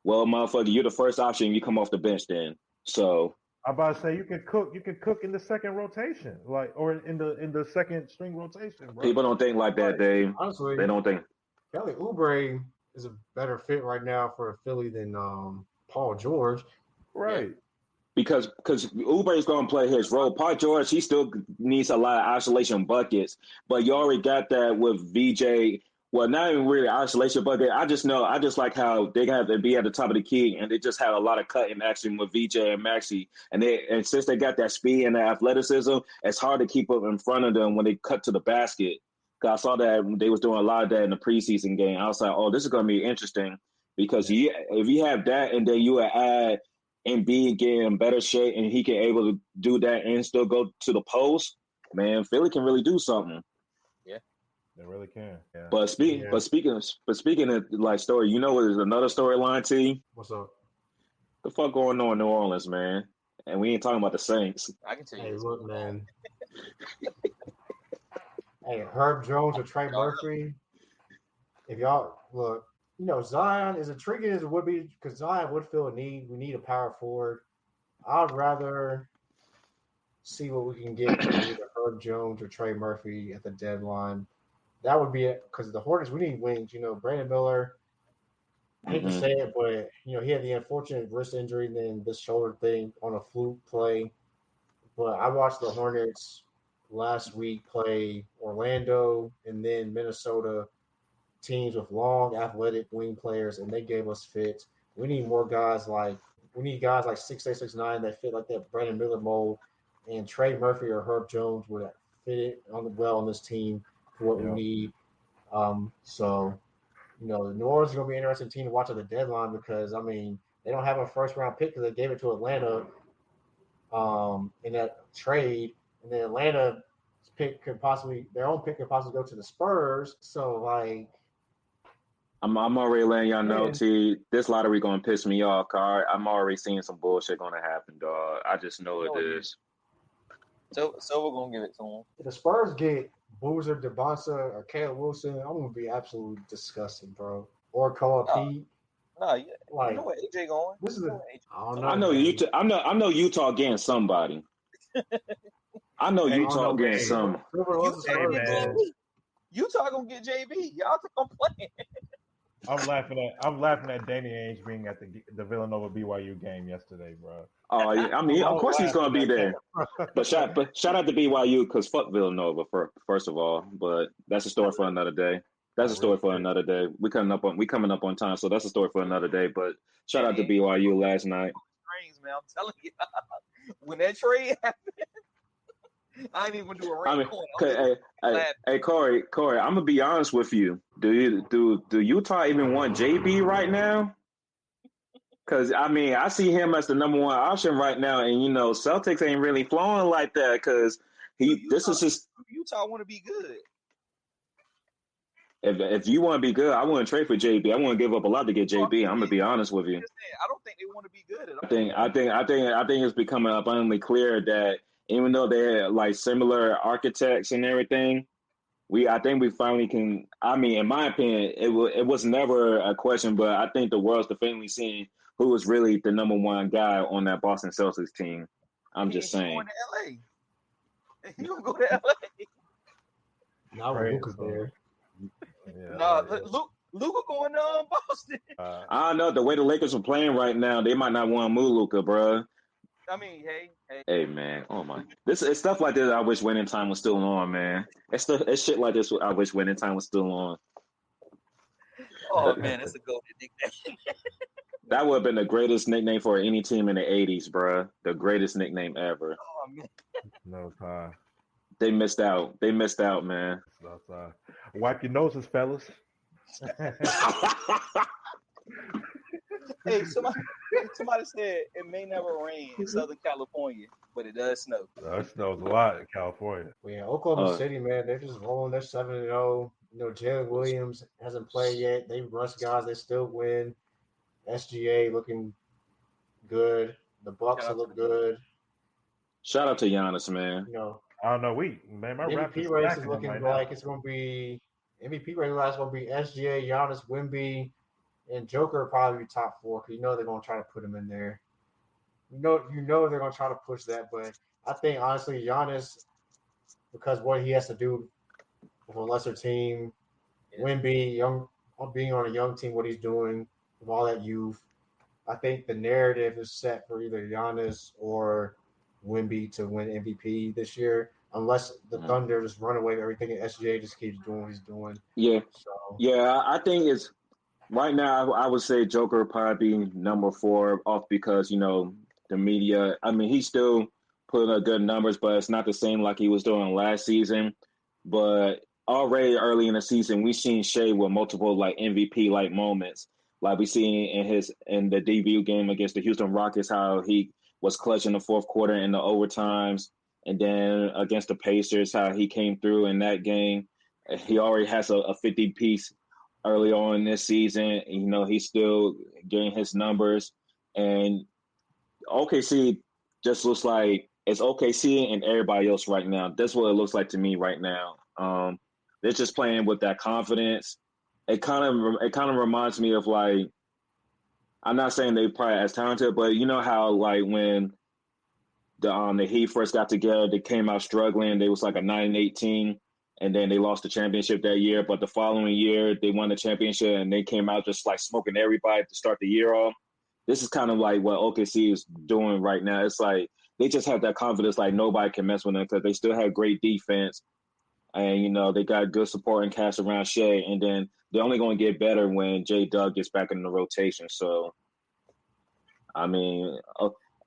Well, motherfucker, you're the first option. You come off the bench then. So I'm about to say you can cook in the second rotation, or in the second string rotation, bro. People don't think like that, Dave. Honestly, they don't think. Kelly Oubre is a better fit right now for Philly than Paul George. Right. Yeah. Because Oubre is going to play his role. Paul George, he still needs a lot of isolation buckets, but you already got that with VJ. Well, not even really isolation bucket. I just like how they have to be at the top of the key, and they just had a lot of cutting action with VJ and Maxey. And since they got that speed and the athleticism, it's hard to keep up in front of them when they cut to the basket. Because I saw that they was doing a lot of that in the preseason game. I was like, oh, this is going to be interesting because if you have that and then you add Embiid getting in better shape and he can able to do that and still go to the post, man, Philly can really do something. Yeah, they really can. Yeah. But speaking of like story, there's another storyline, T. What's up? The fuck going on in New Orleans, man? And we ain't talking about the Saints. I can tell you. Hey, look, man. Hey, Herb Jones or Trey Murphy. If y'all look, Zion, as intriguing as it would be, because Zion would feel a need. We need a power forward. I'd rather see what we can get from either Herb Jones or Trey Murphy at the deadline. That would be it, because the Hornets, we need wings. Brandon Miller, I hate to say it, but, he had the unfortunate wrist injury and then this shoulder thing on a fluke play. But I watched the Hornets last week play Orlando and then Minnesota, teams with long athletic wing players, and they gave us fits. We need more guys like 6'8", 6'9" that fit like that Brandon Miller mold, and Trey Murphy or Herb Jones would fit it on this team for what we need. So New Orleans is going to be an interesting team to watch at the deadline because they don't have a first round pick because they gave it to Atlanta in that trade. And then Atlanta's pick could possibly go to the Spurs. So, I'm already letting y'all know, T, this lottery going to piss me off, Car. I'm already seeing some bullshit going to happen, dog. I just know it is. So we're going to give it to them. If the Spurs get Boozer, DeBonsa, or Caleb Wilson, I'm going to be absolutely disgusted, bro. Or Cole Pete. No, you know where AJ going? This is I know Utah. I know Utah getting somebody. I know Utah getting some. Utah gonna get JB. Y'all think I'm playing? I'm laughing at Danny Ainge being at the Villanova BYU game yesterday, bro. Oh, yeah, of course he's gonna be there. But shout out to BYU because fuck Villanova first of all. But that's a story for another day. That's a story for another day. We coming up on time, so that's a story for another day. But shout out to BYU last night. Man, I'm telling you, when that trade happened, I ain't even gonna do a ring coin. Hey, Corey, I'm gonna be honest with you. Do Utah even want JB right now? Because I see him as the number one option right now, and Celtics ain't really flowing like that because this is just Utah want to be good. If you want to be good, I wouldn't trade for JB. I wouldn't give up a lot to get JB. I'm gonna be honest with you. I don't think they want to be good at all. I think it's becoming abundantly clear that even though they're like similar architects and everything, I think we finally can. In my opinion, it was never a question, but I think the world's definitely seeing who was really the number one guy on that Boston Celtics team. I'm just saying. He gonna go to LA. Now Luka's there. Luka going to Boston. I don't know. The way the Lakers are playing right now, they might not want to move Luka, bro. Hey, man. Oh, my. It's stuff like this I wish winning time was still on, man. It's shit like this I wish winning time was still on. Oh, man, that's a golden nickname. That would have been the greatest nickname for any team in the 80s, bro. The greatest nickname ever. Oh, man. No time. They missed out, man. Wipe your noses, fellas. Hey, somebody said it may never rain in Southern California, but it does snow. It snows a lot in California. Well, yeah, Oklahoma City, man, they're just rolling. They're 7-0. You know, Jalen Williams hasn't played yet. They rush guys. They still win. SGA looking good. The Bucks look good. Shout out to Giannis, man. You know, I don't know. My rap MVP is race is stacking looking right like now. it's going to be MVP race. Is going to be SGA, Giannis, Wemby, and Joker will probably be top 4 because you know they're going to try to put him in there. You know they're going to try to push that, but I think honestly Giannis, because what he has to do with a lesser team, Wemby, being on a young team, what he's doing with all that youth, I think the narrative is set for either Giannis or Wemby to win MVP this year, unless the Thunder just run away with everything and SGA just keeps doing what he's doing. Yeah. So Yeah, I think it's right now. I would say Joker would probably be number 4 off because the media. I mean, he's still putting up good numbers, but it's not the same like he was doing last season. But already early in the season, we've seen Shea with multiple like MVP like moments. Like we seen in the debut game against the Houston Rockets, how he was clutch in the fourth quarter in the overtimes, and then against the Pacers, how he came through in that game. He already has a 50-piece early on this season. He's still getting his numbers, and OKC just looks like it's OKC and everybody else right now. That's what it looks like to me right now. They're just playing with that confidence. It kind of reminds me of like, I'm not saying they probably as talented, but you know how like when the Heat first got together, they came out struggling. They was like a 9-18, and then they lost the championship that year. But the following year, they won the championship, and they came out just like smoking everybody to start the year off. This is kind of like what OKC is doing right now. It's like they just have that confidence, like nobody can mess with them because they still have great defense, and they got good supporting cast around Shea, and then they're only going to get better when J. Doug gets back in the rotation. So, I mean,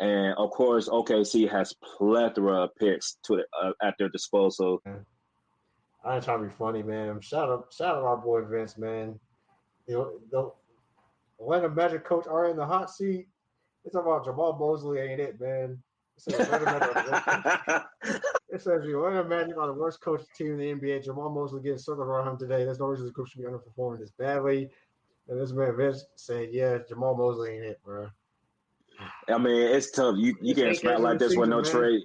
and of course, OKC has plethora of picks at their disposal. I ain't trying to be funny, man. Shout out our boy Vince, man. The Atlanta Magic coach are in the hot seat. It's about Jamal Mosley, ain't it, man? It says the Atlanta Magic are the worst coach team in the NBA. Jamal Mosley getting circled around him today. There's no reason the group should be underperforming this badly. And this man Vince said, "Yeah, Jamal Mosley ain't it, bro." I mean, it's tough. You getting smacked like this with no trade.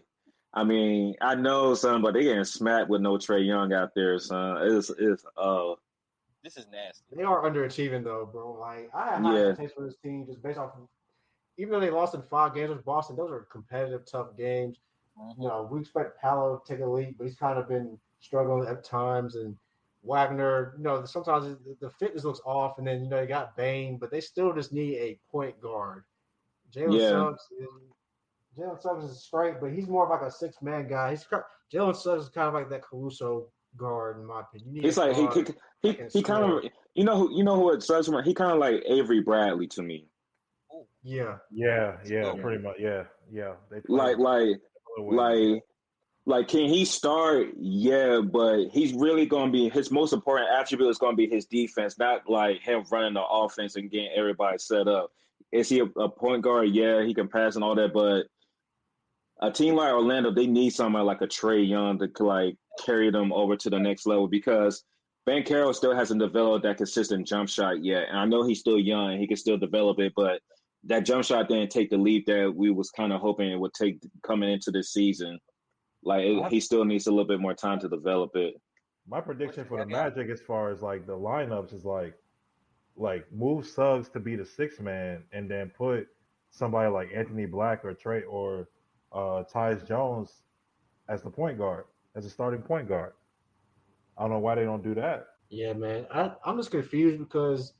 I mean, I know, son, but they getting smacked with no Trae Young out there, son. This is nasty. They are underachieving though, bro. Like I have high expectations for this team just based off of, even though they lost in 5 games with Boston, those are competitive, tough games. We expect Paolo to take a lead, but he's kind of been struggling at times. And Wagner, sometimes the fitness looks off, and then you got Bane, but they still just need a point guard. Jalen Suggs is straight, but he's more of like a 6-man guy. Jalen Suggs is kind of like that Caruso guard, in my opinion. He's like he kind of who it Suggs from. He kind of like Avery Bradley to me. Yeah, pretty much. Yeah. They like can he start? Yeah, but he's really going to be his most important attribute is going to be his defense, not like him running the offense and getting everybody set up. Is he a point guard? Yeah, he can pass and all that, but a team like Orlando, they need somebody like a Trae Young to like carry them over to the next level because Banchero still hasn't developed that consistent jump shot yet. And I know he's still young; he can still develop it, but that jump shot didn't take the leap that we was kind of hoping it would take coming into this season. Like he still needs a little bit more time to develop it. My prediction for the Magic, as far as like the lineups, is like move Suggs to be the 6-man, and then put somebody like Anthony Black or Trey or Tyus Jones as the point guard, as a starting point guard. I don't know why they don't do that. Yeah, man. I'm just confused because,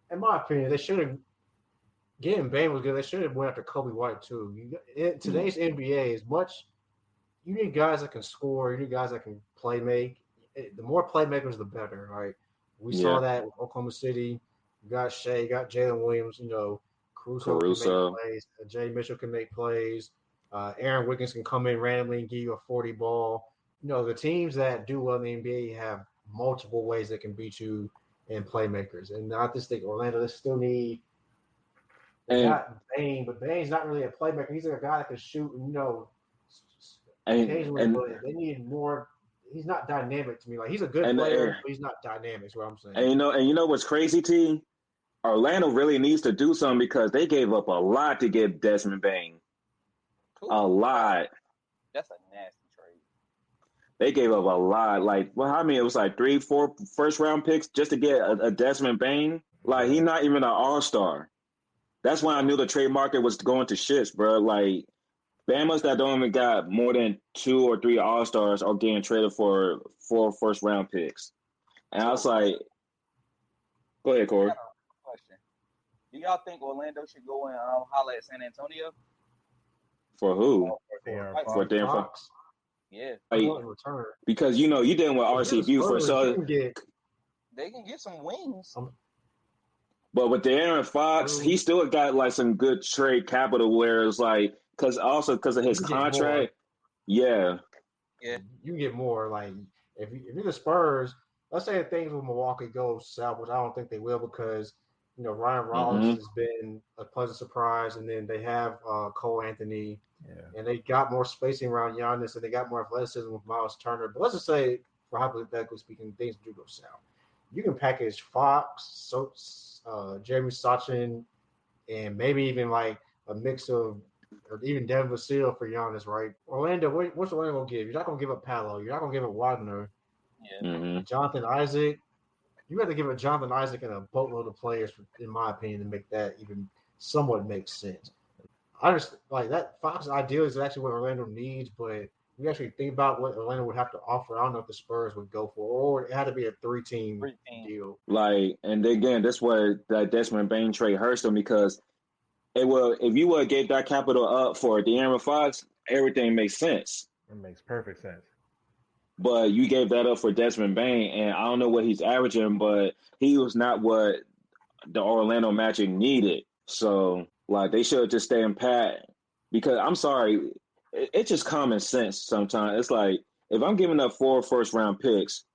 in my opinion, they should have. Getting Bane was good. They should have went after Kobe White too. Today's NBA is much. You need guys that can score. You need guys that can play make. The more playmakers, the better. Right? We saw that with Oklahoma City. You got Shea. You got Jalen Williams. Caruso can make plays. Jay Mitchell can make plays. Aaron Wiggins can come in randomly and give you a 40 ball. The teams that do well in the NBA have multiple ways that can beat you in playmakers. And I just think Orlando still need They And got Bane, but Bane's not really a playmaker. He's like a guy that can shoot, occasionally, and but they need more. He's not dynamic to me. Like he's a good and player, but he's not dynamic. Is what I'm saying. you know what's crazy, T? Orlando really needs to do something because they gave up a lot to get Desmond Bain. Cool. A lot. That's a nasty trade. They gave up a lot. Like, well, I mean, it was like 3-4 first round picks just to get a Desmond Bain. Like, he's not even an all-star. That's when I knew the trade market was going to shits, bro. Like, Bama's that don't even got more than 2 or 3 all-stars are getting traded for 4 first-round picks. And I was like, go ahead, Corey. Question. Do y'all think Orlando should go and holler at San Antonio? For who? For Darren Fox. Yeah. Like, Return. because, you didn't with RC Buford. So, They can get some wings. but with Darren Fox, he still got like some good trade capital where it's like, because of his contract. Yeah. Yeah. You can get more. Like, if you're the Spurs, let's say things with Milwaukee go south, which I don't think they will because, Ryan Rollins has been a pleasant surprise, and then they have Cole Anthony, and they got more spacing around Giannis, and they got more athleticism with Miles Turner. But let's just say, for hypothetically speaking, things do go south. You can package Fox, Jeremy Sachin, and maybe even like a mix of, or even Devin Vassell for Giannis, right? Orlando, what's Orlando going to give? You're not going to give up Paolo. You're not going to give up Wagner. Yeah. Jonathan Isaac. You got to give it Jonathan Isaac and a boatload of players, in my opinion, to make that even somewhat make sense. I just like that. Fox ideal is actually what Orlando needs, but we actually think about what Orlando would have to offer. I don't know if the Spurs would go for, or it had to be a three-team deal. Like, and again, that's where that Desmond Bain trade hurts them because if you would gave that capital up for De'Aaron Fox, everything makes sense. It makes perfect sense. But you gave that up for Desmond Bain, and I don't know what he's averaging, but he was not what the Orlando Magic needed. So, like, they should just stay in pat. Because, I'm sorry, it's just common sense sometimes. It's like, if I'm giving up 4 first-round picks,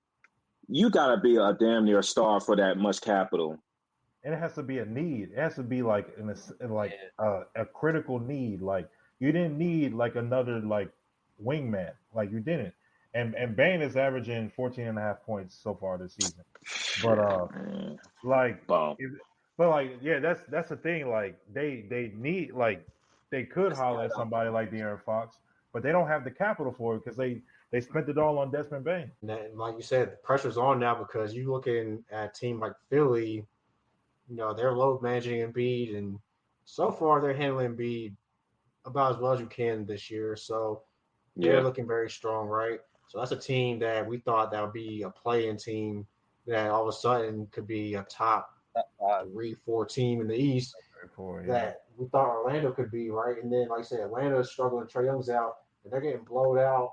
you got to be a damn near star for that much capital. And it has to be a need. It has to be, like, a critical need. Like, you didn't need, like, another, like, wingman. Like, you didn't. And Bain is averaging 14.5 points so far this season. But that's the thing. Like they need, like, they could holler at somebody like De'Aaron Fox, but they don't have the capital for it because they spent it all on Desmond Bain. And like you said, the pressure's on now because you're looking at a team like Philly. They're load managing Embiid, and so far they're handling Embiid about as well as you can this year. So they're looking very strong, right? So that's a team that we thought that would be a play-in team that all of a sudden could be a top 3-4 team in the East that we thought Orlando could be, right? And then, like I said, Atlanta is struggling. Trae Young's out, and they're getting blowed out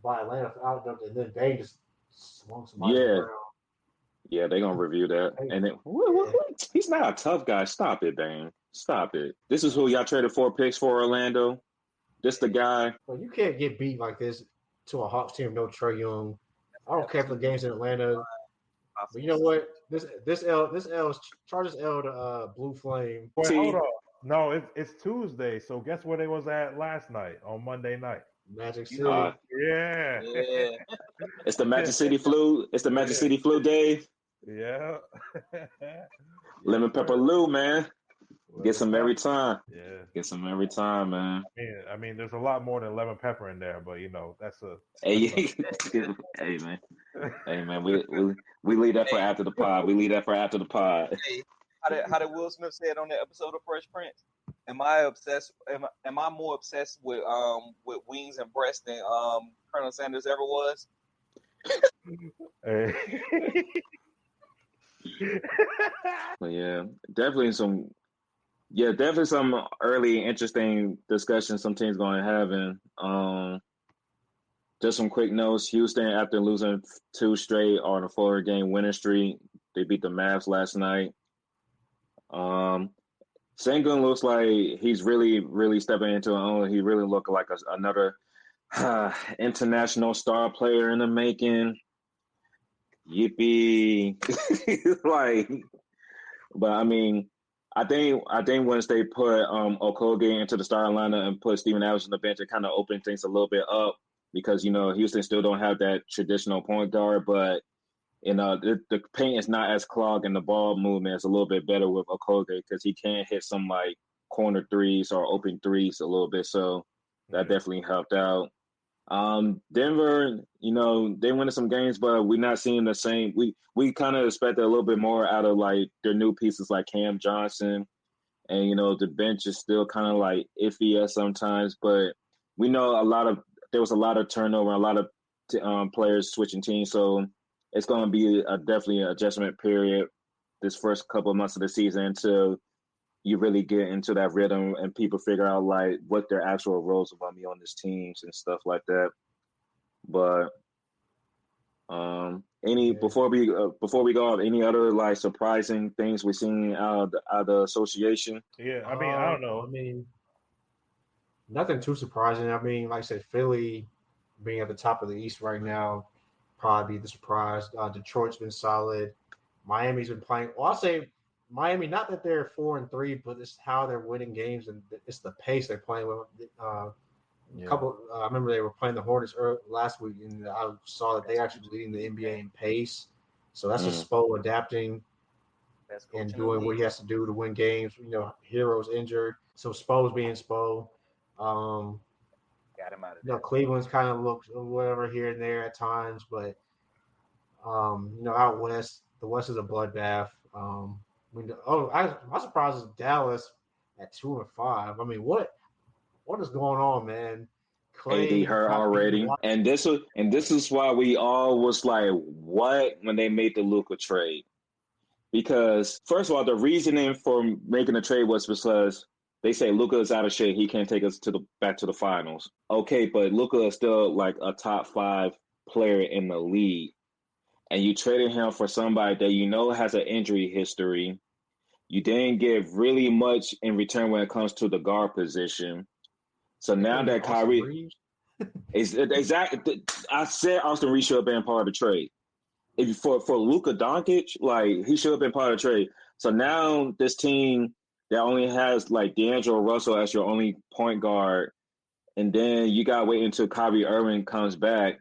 by Atlanta out, and then they just swung somebody around. Yeah, they're going to review that. And then, he's not a tough guy. Stop it, Bane. Stop it. This is who y'all traded 4 picks for, Orlando. This the guy. Well, you can't get beat like this to a Hawks team, no Trae Young. I don't care for the games in Atlanta. But you know what? This Chargers L to Blue Flame. Wait, hold on. No, it's Tuesday. So guess where they was at last night on Monday night? Magic City. Yeah. It's the Magic City flu. It's the Magic City flu, Dave. Yeah. Lemon pepper Lou, man. Get some every time. Yeah. Get some every time, man. I mean, there's a lot more than lemon pepper in there, but that's a. Hey, man. Hey, man. We leave that for after the pod. Hey, how did Will Smith say it on that episode of Fresh Prince? Am I more obsessed with wings and breast than Colonel Sanders ever was? Hey. But definitely some early interesting discussions some teams going to have. And just some quick notes. Houston, after losing 2 straight on a 4-game winning streak, they beat the Mavs last night. Sengun looks like he's really, really stepping into his own. He really looked like another international star player in the making. Yippee. But I mean, I think once they put Okogie into the starting lineup and put Steven Adams on the bench, it kind of opened things a little bit up because Houston still don't have that traditional point guard, but the paint is not as clogged and the ball movement is a little bit better with Okogie because he can hit some like corner threes or open threes a little bit, so that definitely helped out. Denver, they winning some games, but we're not seeing the same. We kind of expected a little bit more out of like their new pieces like Cam Johnson, and the bench is still kind of like iffy at sometimes. But we know there was a lot of turnover, a lot of players switching teams, so it's going to be definitely an adjustment period this first couple of months of the season until you really get into that rhythm and people figure out like what their actual roles are going to be on these teams and stuff like that. But before we go off, any other like surprising things we're seeing out of the association? Yeah, I mean, I don't know. I mean, nothing too surprising. I mean, like I said, Philly being at the top of the East right now, probably be the surprise. Detroit's been solid. Miami's been playing. Well, I'll say Miami, not that they're 4-3, but it's how they're winning games and it's the pace they're playing with. I remember they were playing the Hornets last week, and I saw that they actually leading the NBA in pace. So that's just Spo adapting and doing what he has to do to win games. Hero's injured, so Spo's being Spo. Got him out of there. Cleveland's kind of looks whatever here and there at times, but out west, the West is a bloodbath. My surprise is Dallas at 2-5. I mean, what is going on, man? Clay hurt already, and this is why we all was like, what when they made the Luka trade? Because first of all, the reasoning for making the trade was because they say Luka is out of shape. He can't take us back to the finals. Okay, but Luka is still like a top 5 player in the league. And you traded him for somebody that has an injury history. You didn't give really much in return when it comes to the guard position. So now that Kyrie is exactly, I said Austin Reeves should have been part of the trade. If for Luka Doncic, like he should have been part of the trade. So now this team that only has like D'Angelo Russell as your only point guard, and then you gotta wait until Kyrie Irving comes back.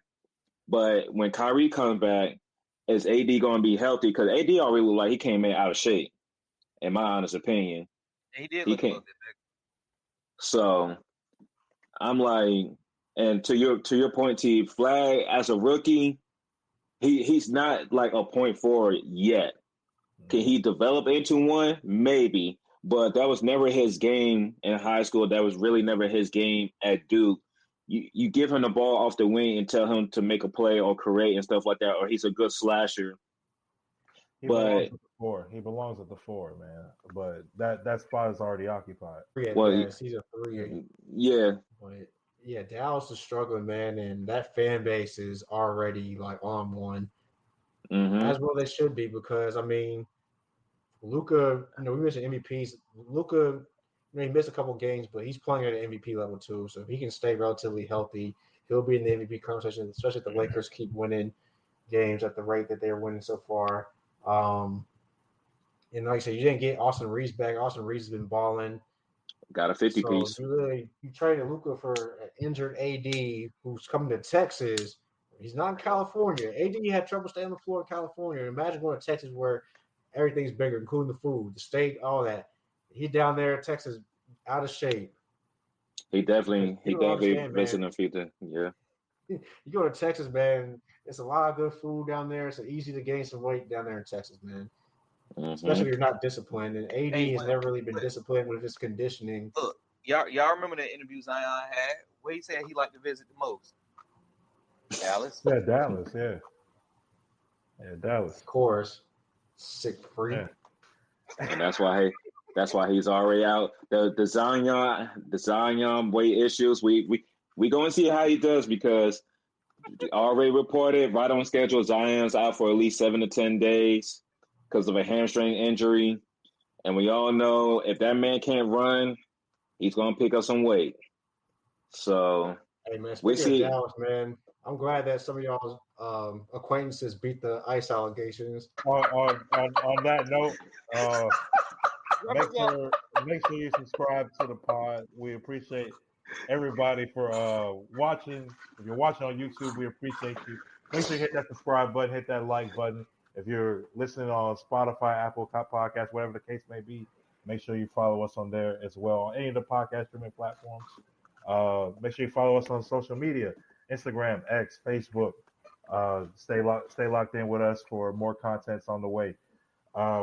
But when Kyrie comes back, is AD going to be healthy? Because AD already looked like he came in out of shape, in my honest opinion. He did look a little bit bigger. So I'm like, and to your point, T, Flag as a rookie, he's not like a point forward yet. Can he develop into one? Maybe, but that was never his game in high school. That was really never his game at Duke. You give him the ball off the wing and tell him to make a play or create and stuff like that, or he's a good slasher. He belongs at the 4, man. But that spot is already occupied. He's a 3. Yeah. But yeah, Dallas is struggling, man, and that fan base is already like on one. As well they should be, because I mean, Luka, we mentioned MVPs. Luka, he missed a couple games, but he's playing at an MVP level too. So if he can stay relatively healthy, he'll be in the MVP conversation, especially if the Lakers keep winning games at the rate that they're winning so far. And like I said, you didn't get Austin Reeves back. Austin Reeves has been balling. Got a 50 piece. You traded Luka for an injured AD who's coming to Texas. He's not in California. AD had trouble staying on the floor in California. Imagine going to Texas where everything's bigger, including the food, the state, all that. He's down there in Texas, out of shape. He definitely missing a few things. Yeah. You go to Texas, man. It's a lot of good food down there. It's easy to gain some weight down there in Texas, man. Especially if you're not disciplined. And AD has never really been disciplined with his conditioning. Look, y'all remember the interview Zion had where he said he liked to visit the most? Dallas. Yeah, Dallas. Yeah. Yeah, Dallas. Of course. Sick freak. Yeah. And that's why he's already out. The Zion weight issues. We go and see how he does, because already reported right on schedule. Zion's out for at least 7 to 10 days because of a hamstring injury, and we all know if that man can't run, he's gonna pick up some weight. So hey man, speaking of Dallas, man, I'm glad that some of y'all's acquaintances beat the ICE allegations. On that note, make sure you subscribe to the pod. We appreciate everybody for watching. If you're watching on YouTube, we appreciate you. Make sure you hit that subscribe button, hit that like button. If you're listening on Spotify, Apple Podcasts, whatever the case may be, make sure you follow us on there as well on any of the podcast streaming platforms. Make sure you follow us on social media, Instagram, X, Facebook. Stay locked in with us for more contents on the way.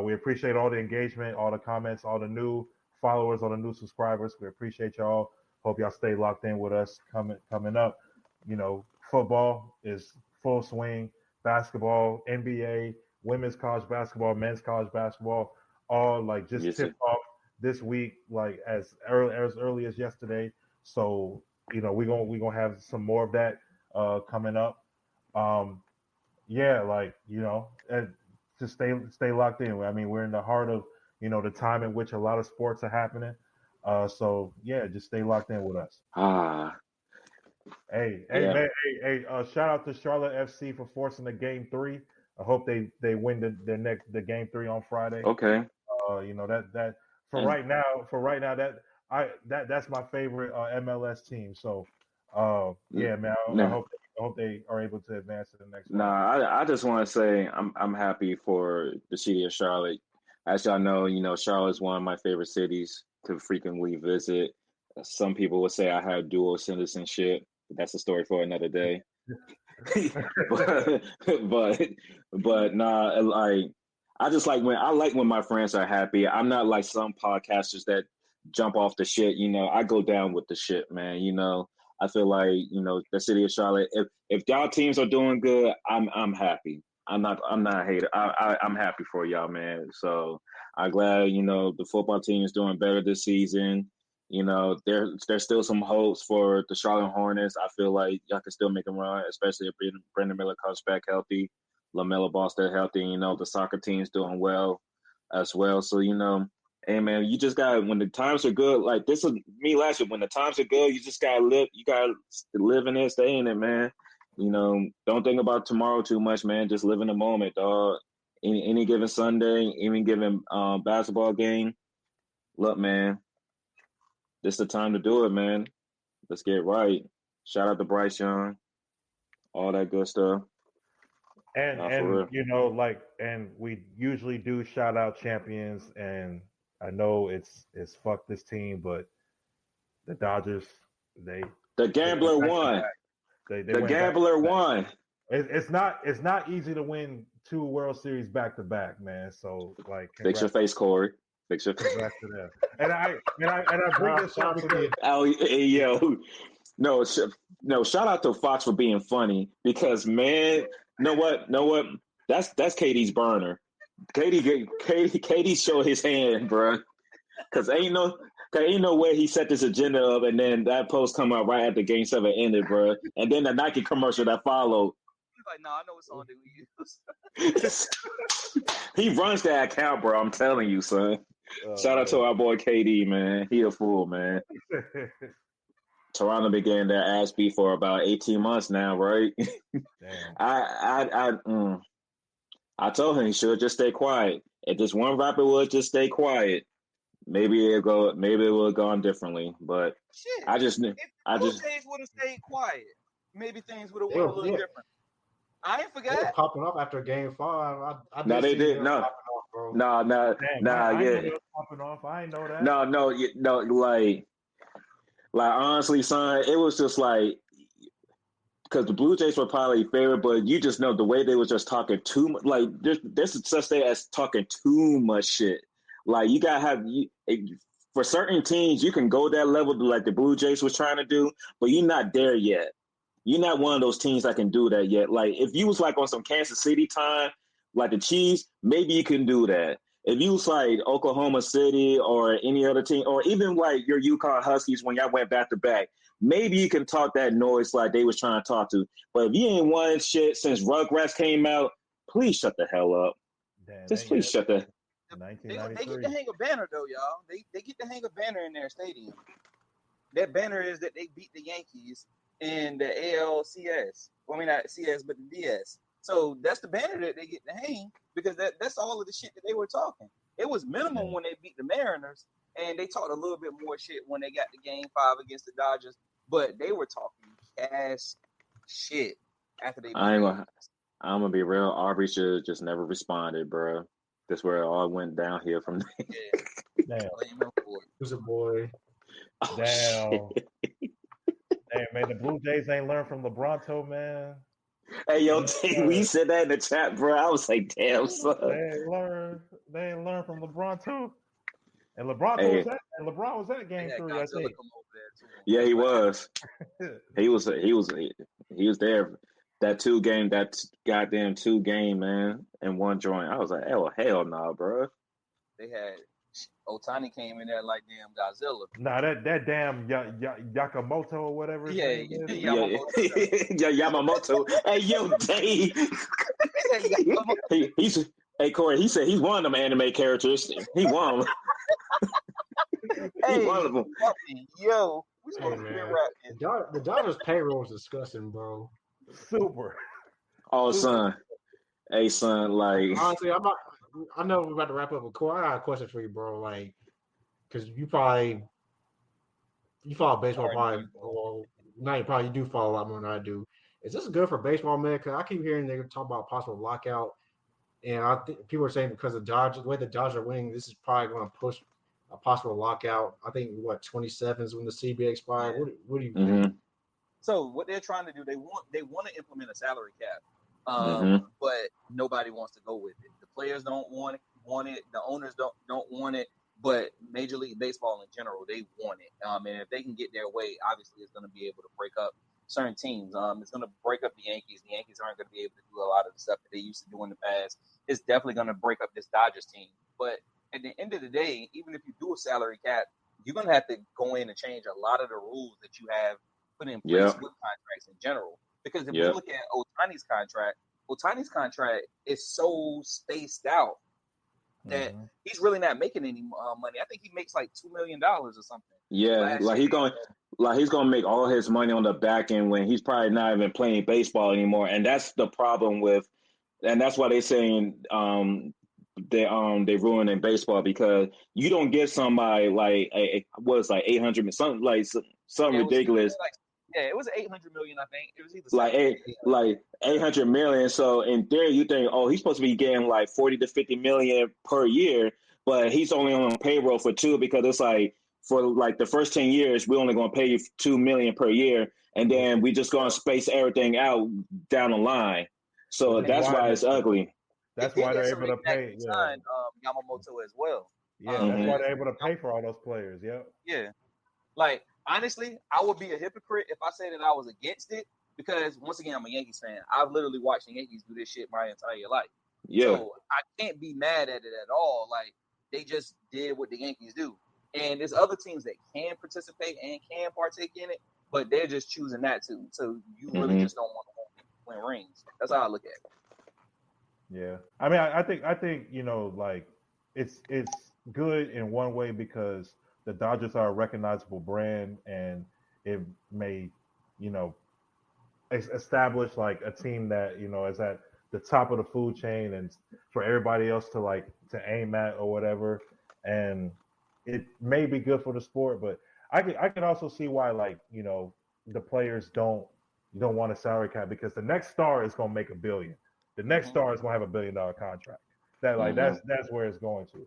We appreciate all the engagement, all the comments, all the new followers, all the new subscribers. We appreciate y'all. Hope y'all stay locked in with us coming up. Football is full swing. Basketball, NBA, women's college basketball, men's college basketball, all tipped off this week, as early as yesterday. So we're gonna have some more of that coming up. Just stay locked in. I mean, we're in the heart of the time in which a lot of sports are happening. Just stay locked in with us. Hey, shout out to Charlotte FC for forcing the game 3. I hope they win the game 3 on Friday. Okay. Right now that's my favorite MLS team. So man, I hope they are able to advance to the next round. I just want to say I'm happy for the city of Charlotte. As y'all know, Charlotte is one of my favorite cities to frequently visit. Some people would say I have dual citizenship. That's a story for another day. but I just like when my friends are happy. I'm not like some podcasters that jump off the shit. I go down with the shit, man. I feel like the city of Charlotte. If y'all teams are doing good, I'm happy. I'm not a hater. I'm happy for y'all, man. So I'm glad the football team is doing better this season. There's still some hopes for the Charlotte Hornets. I feel like y'all can still make them run, especially if Brendan Miller comes back healthy, LaMelo Ball still healthy. The soccer team's doing well as well. So hey man, you just got when the times are good. Like this was me last year. When the times are good, you just gotta live. You gotta live in it, stay in it, man. Don't think about tomorrow too much, man. Just live in the moment, dog. Any given Sunday, any given basketball game. Look, man, this is the time to do it, man. Let's get right. Shout out to Bryce Young, all that good stuff. And we usually do shout out champions, and I know it's fuck this team, but the Dodgers, the gambler won. The gambler won. It's not easy to win 2 World Series back to back, man. So fix your face, Corey. Fix your face. Congrats to them. And I bring this up because no, shout out to Fox for being funny because man, know what? That's KD's burner. KD showed his hand, bro. Because ain't no way he set this agenda up and then that post come out right after Game 7 ended, bro. And then the Nike commercial that followed. He's like, no, I know what song that we use. He runs that account, bro. I'm telling you, son. Shout out to our boy KD, man. He a fool, man. Toronto been getting their ass beat for about 18 months now, right? Damn. I told him he should just stay quiet. If this one rapper would just stay quiet, maybe it would have gone differently. But shit, I just knew. If the Blue Jays would have stayed quiet, maybe things would have went a little different. I ain't forgot. They were popping off after Game 5. No, they did. No. Yeah. Popping off. I ain't know that. No. Like honestly, son, it was just like because the Blue Jays were probably favorite, but you just know the way they were just talking too much. Like there's such thing as talking too much shit. Like you gotta have for certain teams, you can go that level like the Blue Jays was trying to do, but you're not there yet. You're not one of those teams that can do that yet. Like if you was like on some Kansas City time, like the Chiefs, maybe you can do that. If you was like Oklahoma City or any other team, or even like your UConn Huskies when y'all went back to back, maybe you can talk that noise like they was trying to talk to. But if you ain't won shit since Rugrats came out, please shut the hell up. Damn, just please shut the. They get to hang a banner though, y'all. They get to hang a banner in their stadium. That banner is that they beat the Yankees in the ALCS. Well, I mean not CS, but the DS. So that's the banner that they get to hang because that's all of the shit that they were talking. It was minimum when they beat the Mariners, and they talked a little bit more shit when they got the Game 5 against the Dodgers. But they were talking cash shit after they beat I'm gonna be real. Aubrey should just never responded, bro. That's where it all went downhill from there. Yeah. Damn. Who's a boy? Oh, Damn. shit. Damn, man, the Blue Jays ain't learned from LeBronto, man. Hey, yo, we said that in the chat, bro. I was like, damn, son. They ain't learned from LeBronto. And LeBron was at game 3, I think. Yeah, he was. he was there. That goddamn 2 game, man, and 1 joint. I was like, oh, hell no, nah, bro. They had Otani came in there like damn Godzilla. Nah, that damn Yakamoto or whatever. Yeah, Yamamoto. Hey, yo, Dave. Hey, Corey. He said he's one of them anime characters. He one. Hey, one of them. Yo, we supposed to be rapping. The Dodgers payroll is disgusting, bro. Super. Oh, son. Hey, son. Like, honestly, I know we're about to wrap up, but Corey, I got a question for you, bro. Like, because you follow baseball, you do follow a lot more than I do. Is this good for baseball, man? Because I keep hearing they talk about possible lockout, and I think people are saying because the way the Dodgers are winning, this is probably going to push a possible lockout. I think 27 is when the CBA expires. Yeah. What do you think? So what they're trying to do, they want to implement a salary cap, but nobody wants to go with it. The players don't want it. The owners don't want it. But Major League Baseball in general, they want it. And if they can get their way, obviously it's going to be able to break up certain teams. It's going to break up the Yankees. The Yankees aren't going to be able to do a lot of the stuff that they used to do in the past. It's definitely going to break up this Dodgers team. But at the end of the day, even if you do a salary cap, you're going to have to go in and change a lot of the rules that you have put in place with contracts in general. Because if you look at Otani's contract is so spaced out that he's really not making any money. I think he makes like $2 million or something. Yeah, he's gonna make all his money on the back end when he's probably not even playing baseball anymore. And that's the problem and that's why they're saying they ruining baseball, because you don't get somebody like $800 something ridiculous. It was $800 million, I think. It was either like $800 million. So in theory, you think, he's supposed to be getting like $40 to $50 million per year, but he's only on payroll for 2 because it's like for like the first 10 years, we're only going to pay you $2 million per year, and then we just going to space everything out down the line. So that's why it's ugly. That's why they're able to pay. Signed Yamamoto as well. Yeah, that's why they're able to pay for all those players. Yeah. Yeah. Like, honestly, I would be a hypocrite if I said that I was against it, because once again, I'm a Yankees fan. I've literally watched the Yankees do this shit my entire life. Yeah. So I can't be mad at it at all. Like, they just did what the Yankees do. And there's other teams that can participate and can partake in it, but they're just choosing not to. So you really just don't want to win rings. That's how I look at it. Yeah. I mean, I think like it's good in one way because the Dodgers are a recognizable brand, and it may, establish like a team that, is at the top of the food chain and for everybody else to aim at or whatever. And it may be good for the sport, but I can also see why, the players don't want a salary cap, because the next star is going to make $1 billion. The next star is going to have $1 billion contract. That's where it's going to.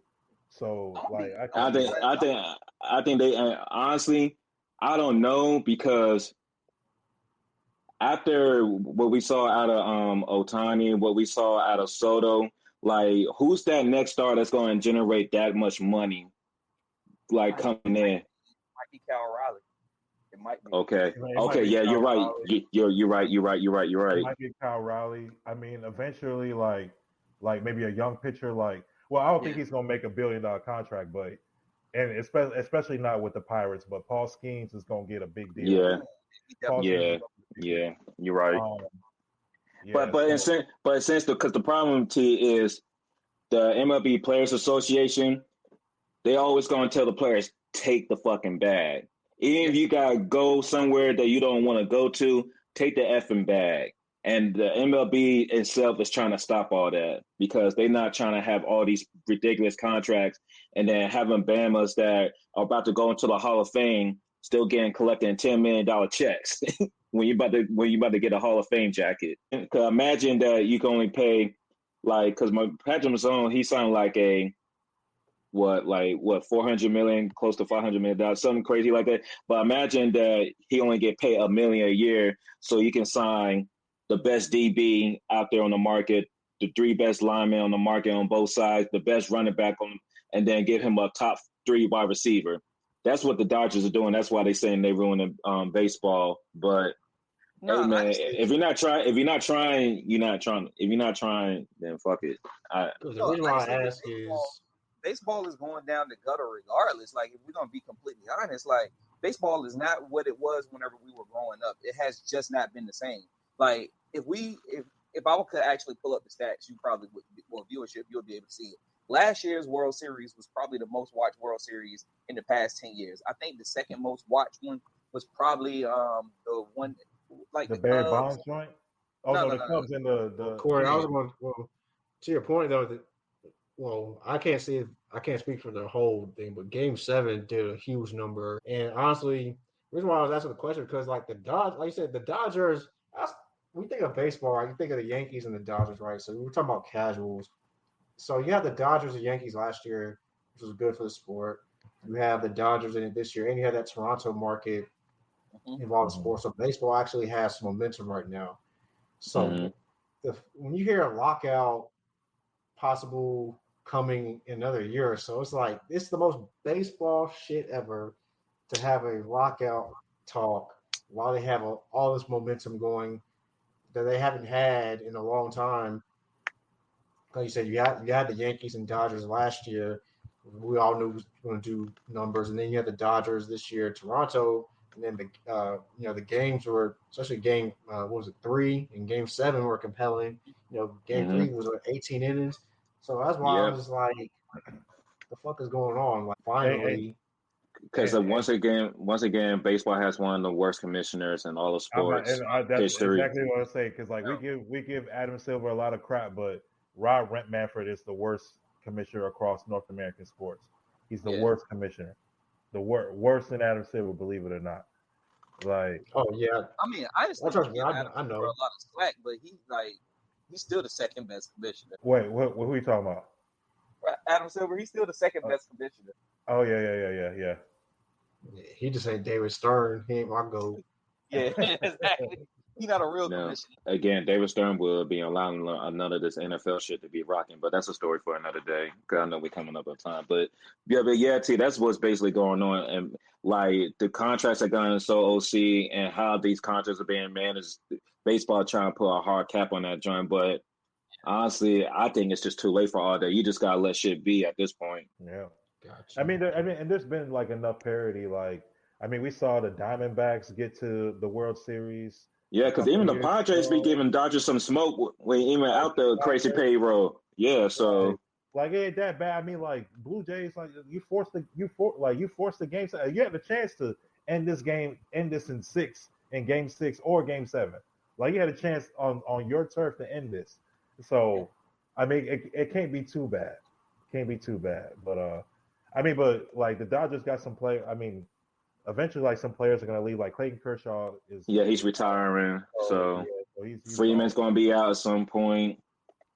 So I think they honestly, I don't know, because after what we saw out of Otani, what we saw out of Soto, who's that next star that's going to generate that much money, coming in? Might be Cal O'Reilly. It might be. Okay. Yeah, you're right. You're right. It might be Kyle Riley. I mean, eventually, maybe a young pitcher, I don't think he's gonna make $1 billion contract, but especially not with the Pirates. But Paul Skeens is gonna get a big deal. Yeah. You're right. But in sense, because the problem is the MLB Players Association, they always gonna tell the players, take the fucking bag. Even if you gotta go somewhere that you don't want to go to, take the effing bag. And the MLB itself is trying to stop all that because they're not trying to have all these ridiculous contracts and then having Bamas that are about to go into the Hall of Fame still collecting $10 million checks when you about to get a Hall of Fame jacket. Imagine that you can only pay because my Patrick Mahomes, he signed like 400 million, close to $500 million, something crazy like that. But imagine that he only get paid $1 million a year, so you can sign the best DB out there on the market, the 3 best linemen on the market on both sides, the best running back and then give him a top 3 wide receiver. That's what the Dodgers are doing. That's why they're saying they ruined baseball. But hey, man, if you're not trying, you're not trying. If you're not trying, then fuck it. The reason why I ask is baseball is going down the gutter regardless. Like, if we're gonna be completely honest, like, baseball is not what it was whenever we were growing up. It has just not been the same. Like, if I could actually pull up the stats, you probably would. Well, viewership, you'll be able to see it. Last year's World Series was probably the most watched World Series in the past 10 years. I think the second most watched one was probably the one like the Barry Bonds joint. Oh no, the Cubs and the Corey. I was going to your point though. I can't speak for the whole thing, but Game 7 did a huge number. And honestly, the reason why I was asking the question because like you said, the Dodgers. We think of baseball, right? You think of the Yankees and the Dodgers, right? So we're talking about casuals. So you have the Dodgers and Yankees last year, which was good for the sport. You have the Dodgers in it this year, and you have that Toronto market involved in sports. So baseball actually has some momentum right now. So when you hear a lockout possible coming in another year or so, it's like it's the most baseball shit ever to have a lockout talk while they have all this momentum going that they haven't had in a long time. Like you said, you had the Yankees and Dodgers last year. We all knew was going to do numbers, and then you had the Dodgers this year, Toronto, and then the games were, especially game 3 and Game 7 were compelling. Game 3 was 18 innings, so that's why I'm just like, the fuck is going on? Like finally. Because once again, baseball has one of the worst commissioners in all of sports that's history. Exactly what I say. Because we give Adam Silver a lot of crap, but Rob Manfred is the worst commissioner across North American sports. He's the worst commissioner, worse than Adam Silver, believe it or not. Like, I mean, I know for a lot of slack, but he's still the second best commissioner. Wait, what are we talking about? Adam Silver, he's still the second best commissioner. Oh yeah. He just ain't David Stern. He ain't my goat. Yeah, exactly. He's not a real commissioner. Again, David Stern will be allowing none of this NFL shit to be rocking, but that's a story for another day. Because I know we're coming up on time, but T, that's what's basically going on, and like the contracts are going so OC, and how these contracts are being managed. Baseball trying to put a hard cap on that joint, but honestly, I think it's just too late for all that. You just gotta let shit be at this point. Yeah, gotcha. I mean, and there's been like enough parity. Like, I mean, we saw the Diamondbacks get to the World Series. Yeah, because even the Padres be giving Dodgers some smoke when even out the crazy payroll. Yeah, so like it ain't that bad. I mean, like Blue Jays, like you forced the game. You have a chance to end this in Game 6 or Game 7. Like you had a chance on your turf to end this. So, I mean, it can't be too bad. But but like the Dodgers got some play. I mean, eventually, like some players are gonna leave. Like Clayton Kershaw is. Yeah, he's retiring. So he's Freeman's gonna be out at some point.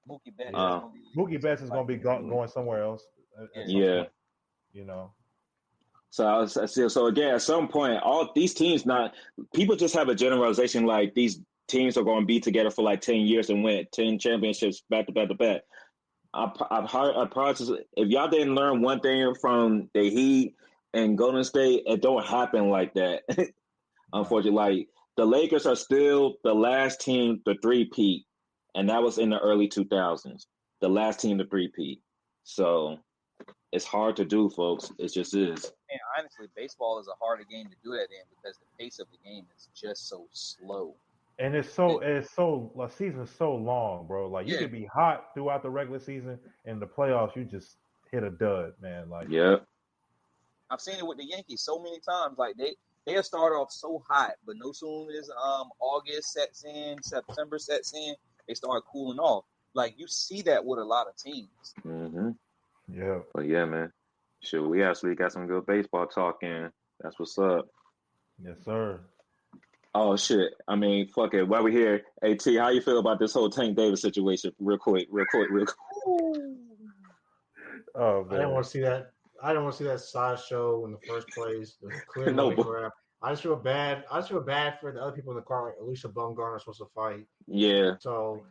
Mookie Betts is gonna be going somewhere else. Yeah. So again, at some point, all these teams people just have a generalization like these teams are going to be together for like 10 years and win 10 championships back to back to back. If y'all didn't learn one thing from the Heat and Golden State, it don't happen like that. Unfortunately, like the Lakers are still the last team to three-peat, and that was in the early 2000s. The last team to three-peat. So it's hard to do, folks. It just is. And honestly, baseball is a harder game to do that in because the pace of the game is just so slow. And the season's so long, bro. Like you could be hot throughout the regular season, and the playoffs you just hit a dud, man. Like I've seen it with the Yankees so many times. Like they'll start off so hot, but no sooner as August sets in, September sets in, they start cooling off. Like you see that with a lot of teams. Mm-hmm. Yeah. But yeah, man. Sure, we actually got some good baseball talk in. That's what's up. Yes, sir. Oh shit! I mean, fuck it. While we here, hey T, how you feel about this whole Tank Davis situation? Real quick. Oh I didn't man. want to see that. I didn't want to see that sideshow in the first place. The clear No, money but grab. I just feel bad. I just feel bad for the other people in the car. Like Alicia Bumgarner supposed to fight. yeah, So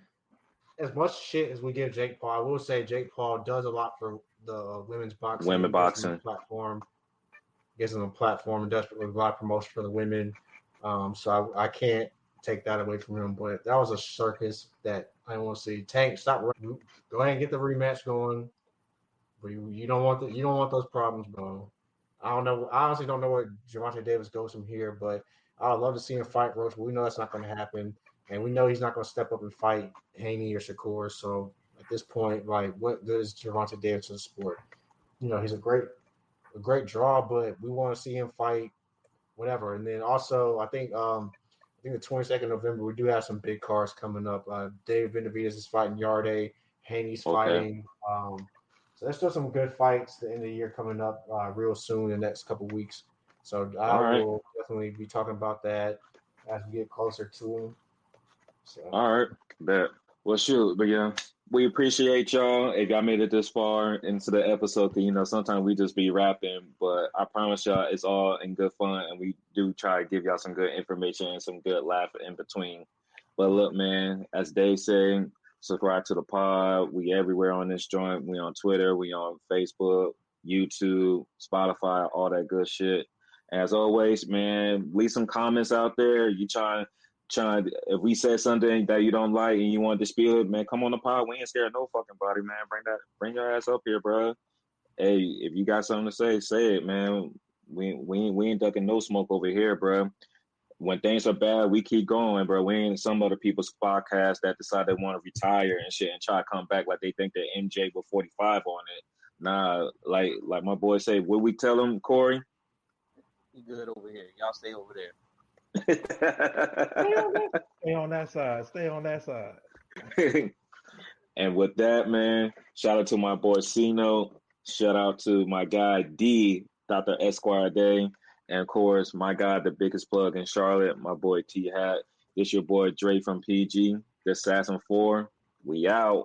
as much shit as we give Jake Paul, I will say Jake Paul does a lot for the women's women boxing. Gives them boxing. a platform. Gives them a platform and does a lot of promotion for the women. So I can't take that away from him. But that was a circus that I don't want to see. Tank, stop. Go ahead and get the rematch going. But you don't want those problems, bro. I don't know. I honestly don't know where Gervonta Davis goes from here, but I would love to see him fight Roach. But we know that's not going to happen, and we know he's not going to step up and fight Haney or Shakur. So at this point, like, what good is Gervonta Davis to the sport? You know, he's a great draw, but we want to see him fight whatever. And then also, I think the 22nd of November we do have some big cards coming up. David Benavidez is fighting Yarde. Haney's Okay. fighting. So there's still some good fights at the end of the year coming up real soon in the next couple weeks. So I will definitely be talking about that as we get closer to them. So. All right, bet. Well, shoot, but yeah, we appreciate y'all. If y'all made it this far into the episode, you know, sometimes we just be rapping, but I promise y'all it's all in good fun, and we do try to give y'all some good information and some good laugh in between. But look, man, as Dave said, subscribe to the pod. We everywhere on this joint. We on Twitter. We on Facebook, YouTube, Spotify, all that good shit. As always, man, leave some comments out there. You trying if we said something that you don't like and you want to dispute it, man, come on the pod. We ain't scared of no fucking body, man. Bring your ass up here, bro. Hey, if you got something to say it, man. We ain't ducking no smoke over here, bro. When things are bad, we keep going, bro. We ain't some other people's podcast that decide they want to retire and shit and try to come back like they think they're MJ with 45 on it. Nah, like my boy say, what we tell him, Corey? He good over here. Y'all stay over there. Stay on that side. Stay on that side. And with that, man, shout out to my boy Cino. Shout out to my guy D, Dr. Esquire Day. And of course, my guy, the biggest plug in Charlotte, my boy T Hat. This your boy Dre from PG, the Assassin 4. We out.